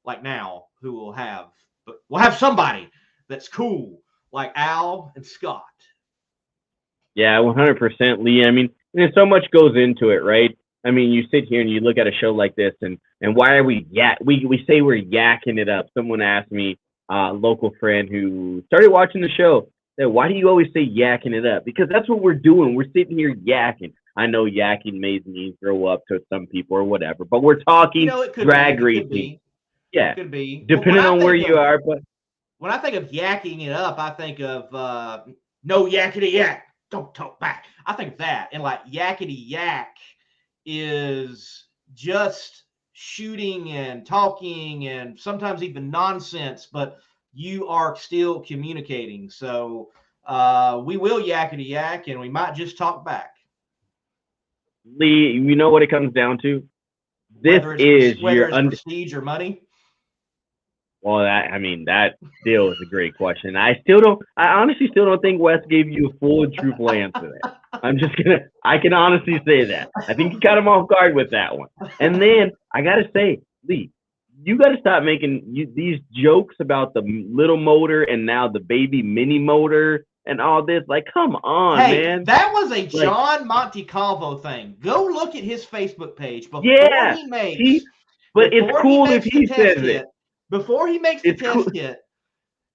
like now, who we'll have. But we'll have somebody that's cool, like Al and Scott. Yeah, 100%, Lee. I mean, there's so much goes into it, right? I mean, you sit here and you look at a show like this, and why are we we say we're yakking it up. Someone asked me, a local friend who started watching the show, said, "Why do you always say yakking it up?" Because that's what we're doing. We're sitting here yakking. I know yakking may mean throw up to some people or whatever, but we're talking drag racing. Yeah, it could be. Depending on where you are, but when I think of yakking it up, I think of no yakety yak, don't talk back. I think of that, and like yakety yak is just shooting and talking and sometimes even nonsense, but you are still communicating. So we will yakety yak and we might just talk back. Lee, you know what it comes down to? Whether it's prestige or money. Well, that still is a great question. I honestly still don't think Wes gave you a full and truthful answer there. I can honestly say that. I think you got him off guard with that one. And then I got to say, Lee, you got to stop making these jokes about the little motor and now the baby mini motor and all this. Like, come on, man. That was a John Montecalvo thing. Go look at his Facebook page before he makes. But it's cool if he says it. Before he makes the test kit,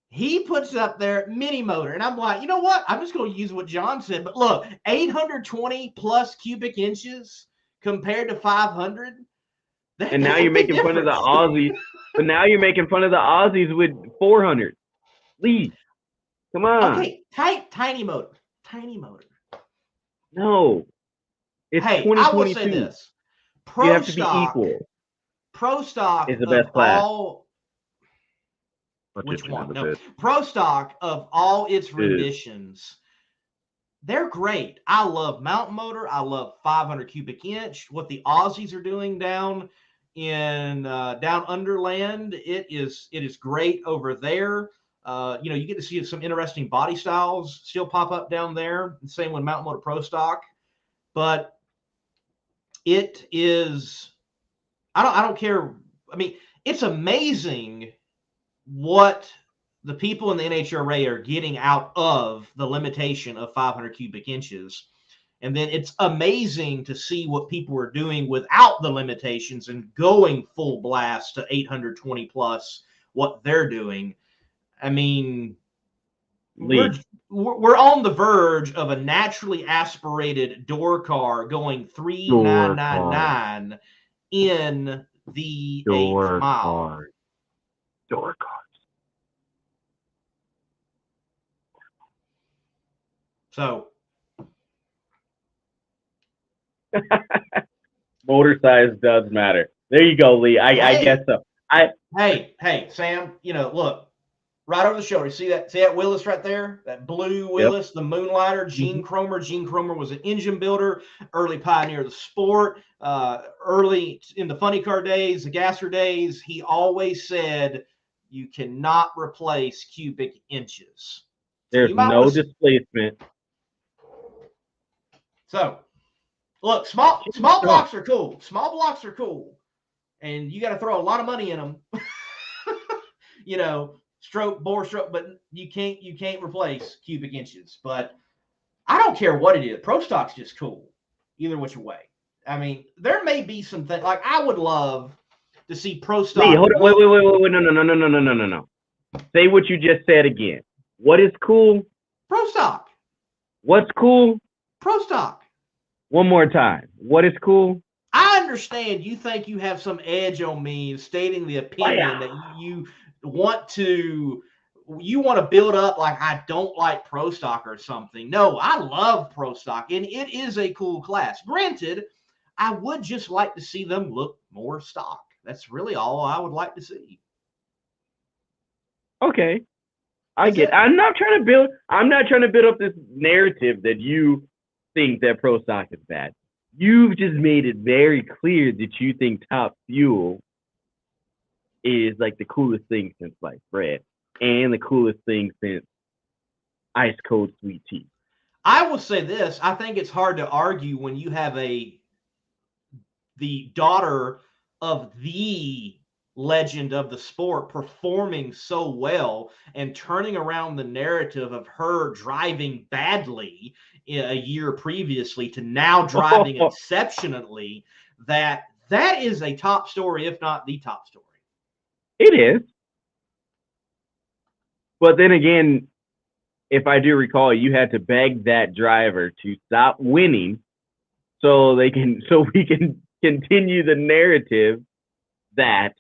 he puts up there mini motor. And I'm like, you know what? I'm just going to use what John said. But look, 820 plus cubic inches compared to 500. And now you're making fun of the Aussies. But now you're making fun of the Aussies with 400. Lee, come on. Okay, tiny motor. Tiny motor. No. It's 2022. I will say this. You have to be equal. Pro stock is the best class. Which one? No. Pro stock of all its renditions, they're great. I love mountain motor. I love 500 cubic inch. What the Aussies are doing down in down underland, it is great over there. You get to see some interesting body styles still pop up down there. The same with Mountain Motor Pro Stock. But it is, I don't care. I mean, it's amazing what the people in the NHRA are getting out of the limitation of 500 cubic inches. And then it's amazing to see what people are doing without the limitations and going full blast to 820 plus, what they're doing. I mean, we're on the verge of a naturally aspirated door car going 3,999 in the 8th mile. Door cars. So motor size does matter. There you go, Lee. I guess so. Hey, Sam, look, right over the shoulder. See that Willis right there? That blue Willis, the Moonlighter, Gene Cromer. Gene Cromer was an engine builder, early pioneer of the sport, early in the funny car days, the gasser days. He always said, you cannot replace cubic inches. There's no displacement. So, look, small blocks are cool. Small blocks are cool. And you got to throw a lot of money in them. Bore stroke, but you can't replace cubic inches. But I don't care what it is. Pro Stock's just cool, either which way. I mean, there may be some things like I would love to see Pro Stock. Lee, hold on, wait, no. Say what you just said again. What is cool? Pro Stock. What's cool? Pro Stock. One more time. What is cool? I understand you think you have some edge on me stating the opinion that you want to build up like I don't like Pro Stock or something. No, I love Pro Stock, and it is a cool class. Granted, I would just like to see them look more stock. That's really all I would like to see. Okay. I get it. I'm not trying to build up this narrative that you think that Pro Stock is bad. You've just made it very clear that you think Top Fuel is like the coolest thing since sliced bread and the coolest thing since ice cold sweet tea. I will say this. I think it's hard to argue when you have the daughter of the legend of the sport performing so well and turning around the narrative of her driving badly a year previously to now driving exceptionally. That is a top story, if not the top story. It is. But then again, if I do recall, you had to beg that driver to stop winning so we can continue the narrative that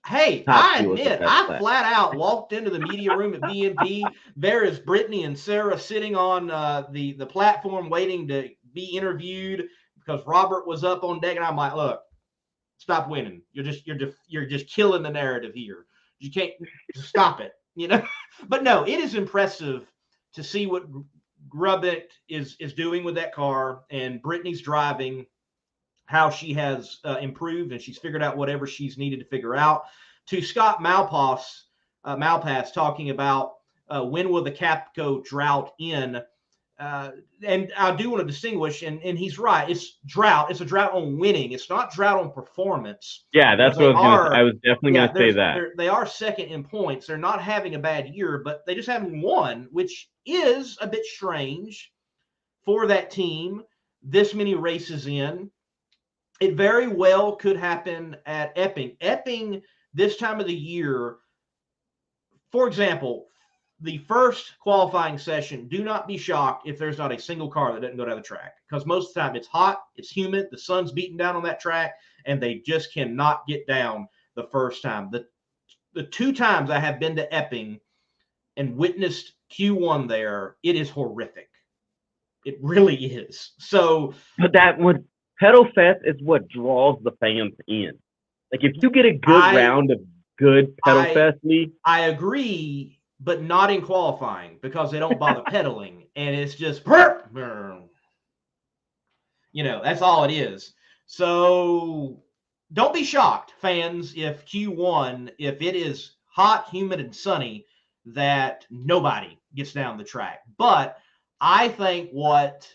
hey, I admit, I flat out walked into the media room at BMP. There is Brittany and Sarah sitting on the platform waiting to be interviewed because Robert was up on deck, and I'm like, look, stop winning. You're just killing the narrative here. You can't stop it, But no, it is impressive to see what Grubbett is doing with that car, and Brittany's driving, how she has improved, and she's figured out whatever she's needed to figure out. To Scott Malpass talking about when will the Capco drought end? And I do want to distinguish, and he's right. It's drought. It's a drought on winning. It's not drought on performance. Yeah, that's what I was definitely going to say that. They are second in points. They're not having a bad year, but they just haven't won, which is a bit strange for that team this many races in. It very well could happen at Epping. Epping, this time of the year, for example, the first qualifying session, do not be shocked if there's not a single car that doesn't go down the track, because most of the time it's hot, it's humid, the sun's beating down on that track, and they just cannot get down the first time. The two times I have been to Epping and witnessed Q1 there, it is horrific. It really is. So, but Pedal Fest is what draws the fans in. Like, if you get a good round of good Pedal Fest league, I agree, but not in qualifying because they don't bother pedaling, and it's just, that's all it is. So don't be shocked, fans, if Q1, if it is hot, humid, and sunny, that nobody gets down the track. But I think what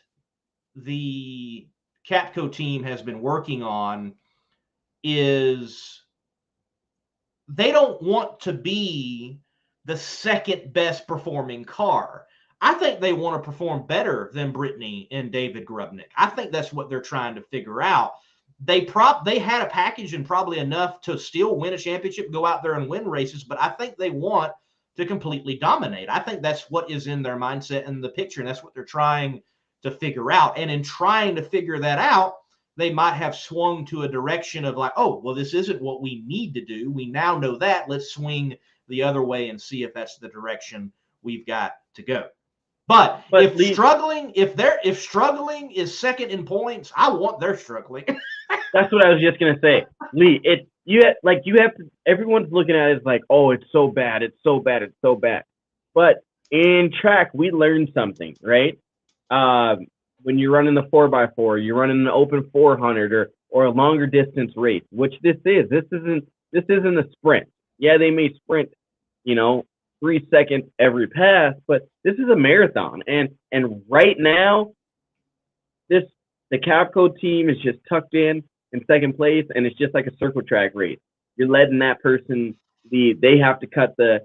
the Capco team has been working on is they don't want to be the second best performing car. I think they want to perform better than Brittany and David Grubnick. I think that's what they're trying to figure out. They had a package and probably enough to still win a championship, go out there and win races, but I think they want to completely dominate. I think that's what is in their mindset and the picture, and that's what they're trying to figure out. And in trying to figure that out, they might have swung to a direction of like, oh, well, this isn't what we need to do. We now know that. Let's swing the other way and see if that's the direction we've got to go. But if struggling is second in points, I want their struggling. That's what I was just gonna say, Lee. Everyone's looking at it as like, oh, it's so bad, it's so bad, it's so bad. But in track, we learned something, right? When you're running the 4x4, you're running an open 400 or a longer distance race, which this is. This isn't a sprint. Yeah, they may sprint, 3 seconds every pass, but this is a marathon. And right now, the Capco team is just tucked in second place, and it's just like a circle track race. You're letting that person lead. They have to cut the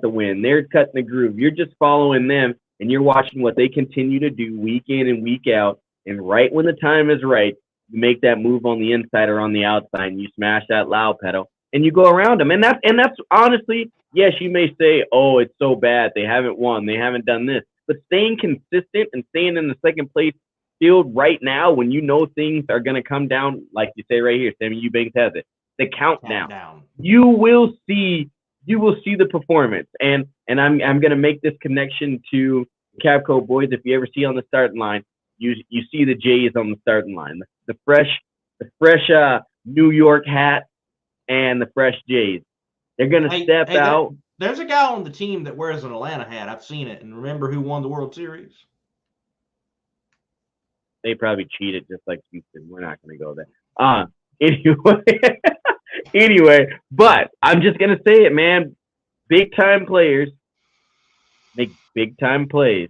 win. They're cutting the groove. You're just following them, and you're watching what they continue to do week in and week out. And right when the time is right, you make that move on the inside or on the outside, and you smash that loud pedal, and you go around them. And that's honestly, yes, you may say, oh, it's so bad. They haven't won. They haven't done this. But staying consistent and staying in the second place field right now when you know things are going to come down, like you say right here, Sammy Eubanks has it, the countdown. You will see the performance. And I'm going to make this connection to Capco boys. If you ever see on the starting line, you see the J's on the starting line, the fresh New York hat and the fresh J's. They're going to step out. There's a guy on the team that wears an Atlanta hat. I've seen it. And remember who won the World Series? They probably cheated just like Houston. We're not going to go there. Anyway, but I'm just going to say it, man. Big time players make big time plays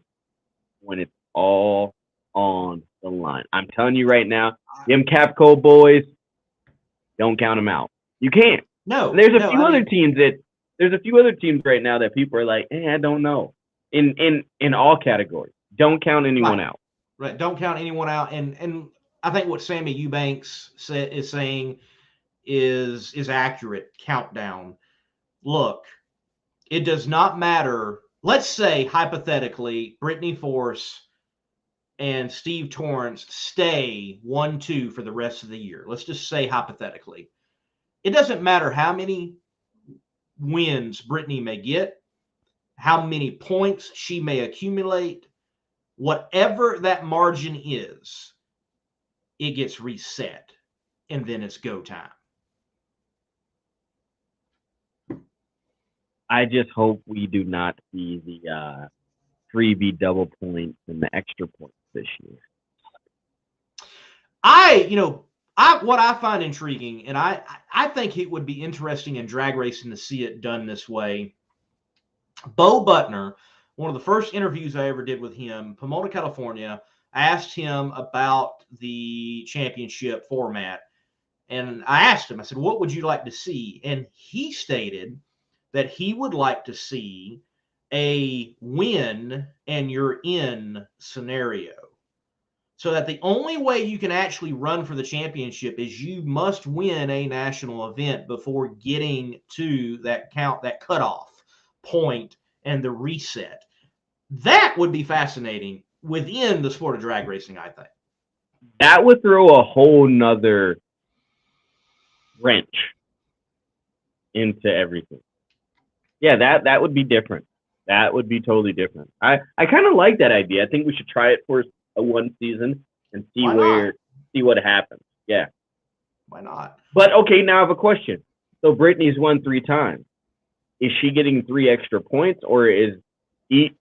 when it's all on the line. I'm telling you right now, them Capco boys, don't count them out. You can't. No. And there's a few other teams right now that people are like, I don't know. In all categories, don't count anyone out. Right. Don't count anyone out. And I think what Sammy Eubanks is saying is accurate. Countdown. Look, it does not matter. Let's say hypothetically, Brittany Force and Steve Torrance stay 1-2 for the rest of the year. Let's just say hypothetically. It doesn't matter how many wins Brittany may get, how many points she may accumulate. Whatever that margin is, it gets reset, and then it's go time. I just hope we do not see the freebie double points and the extra points this year. What I find intriguing, and I think it would be interesting in drag racing to see it done this way. Bo Butner, one of the first interviews I ever did with him, Pomona, California, asked him about the championship format. And I asked him, I said, what would you like to see? And he stated that he would like to see a win and you're in scenario. So that the only way you can actually run for the championship is you must win a national event before getting to that cutoff point and the reset. That would be fascinating within the sport of drag racing, I think. That would throw a whole nother wrench into everything. Yeah, that would be different. That would be totally different. I kind of like that idea. I think we should try it for a one season and see what happens. Yeah. Why not? But okay, now I have a question. So Brittany's won 3 times. Is she getting 3 extra points, or is the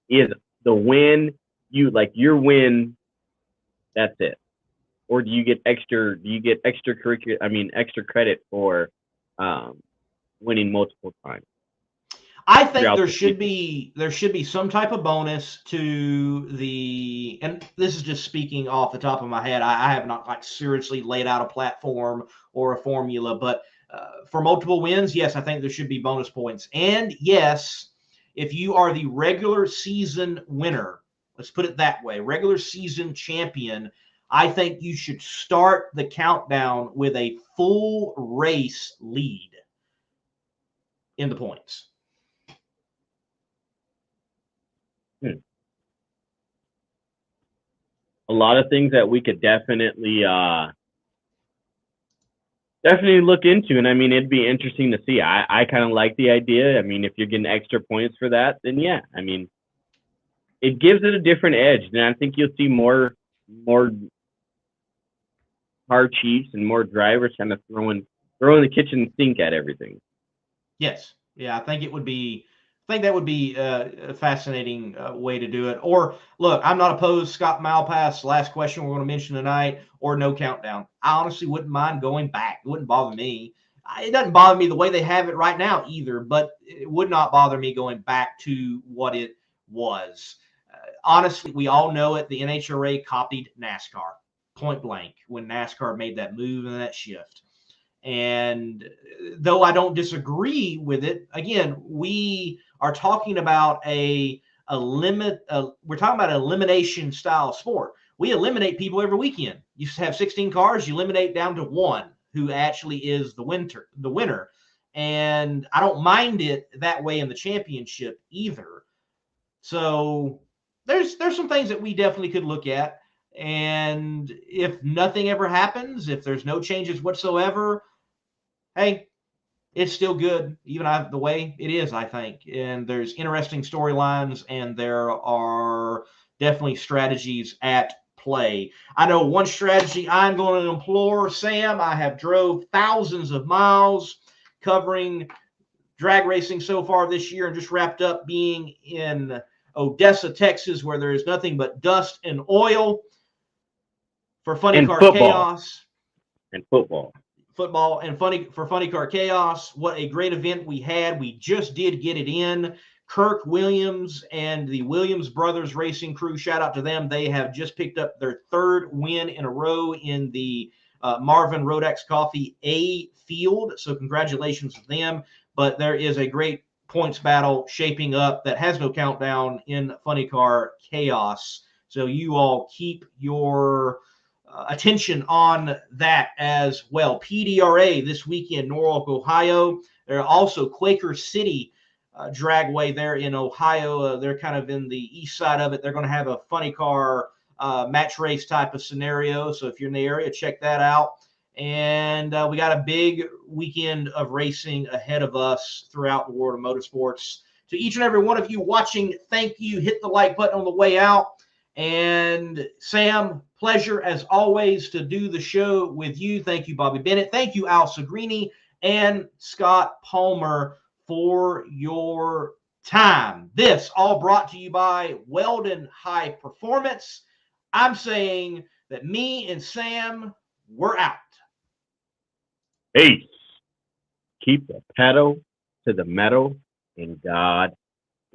win your win? That's it, or do you get extra? Do you get extra credit for winning multiple times? I think throughout there the should season. be some type of bonus to the, and this is just speaking off the top of my head. I have not like seriously laid out a platform or a formula, but for multiple wins, yes, I think there should be bonus points. And yes, if you are the regular season winner, let's put it that way, regular season champion, I think you should start the countdown with a full race lead in the points. A lot of things that we could definitely look into, and I mean, it'd be interesting to see. I kind of like the idea. I mean, if you're getting extra points for that, then yeah, I mean, it gives it a different edge. And I think you'll see more car chiefs and more drivers kind of throwing the kitchen sink at everything. Yes. Yeah, I think that would be a fascinating way to do it. Or look, I'm not opposed. Scott Malpass, last question we're going to mention tonight, or no countdown. I honestly wouldn't mind going back. It wouldn't bother me. It doesn't bother me the way they have it right now either, but it would not bother me going back to what it was. Honestly, we all know it. The NHRA copied NASCAR point blank when NASCAR made that move and that shift. And though I don't disagree with it, again, we are talking about we're talking about an elimination style sport. We eliminate people every weekend. You have 16 cars, you eliminate down to one who actually is the winner. And I don't mind it that way in the championship either. So there's some things that we definitely could look at. And if nothing ever happens, if there's no changes whatsoever, hey, it's still good, even the way it is, I think. And there's interesting storylines, and there are definitely strategies at play. I know one strategy I'm going to implore, Sam. I have drove thousands of miles covering drag racing so far this year, and just wrapped up being in Odessa, Texas, where there is nothing but dust and oil for Funny And Car football. Chaos. And football And Funny Car Chaos. What a great event we had. We just did get it in. Kirk Williams and the Williams Brothers Racing Crew, shout out to them. They have just picked up their third win in a row in the Marvin Rodex Coffee A field. So congratulations to them. But there is a great points battle shaping up that has no countdown in Funny Car Chaos. So you all keep your attention on that as well. PDRA this weekend, Norwalk, Ohio. There are also Quaker City Dragway there in Ohio. They're kind of in the east side of it. They're going to have a Funny Car match race type of scenario. So if you're in the area, check that out. And we got a big weekend of racing ahead of us throughout the world of motorsports. To each and every one of you watching, thank you. Hit the like button on the way out. And Sam, pleasure as always to do the show with you. Thank you, Bobby Bennett. Thank you, Al Segrini and Scott Palmer, for your time. This all brought to you by Weldon High Performance. I'm saying that me and Sam, we're out. Peace. Keep the pedal to the metal, and God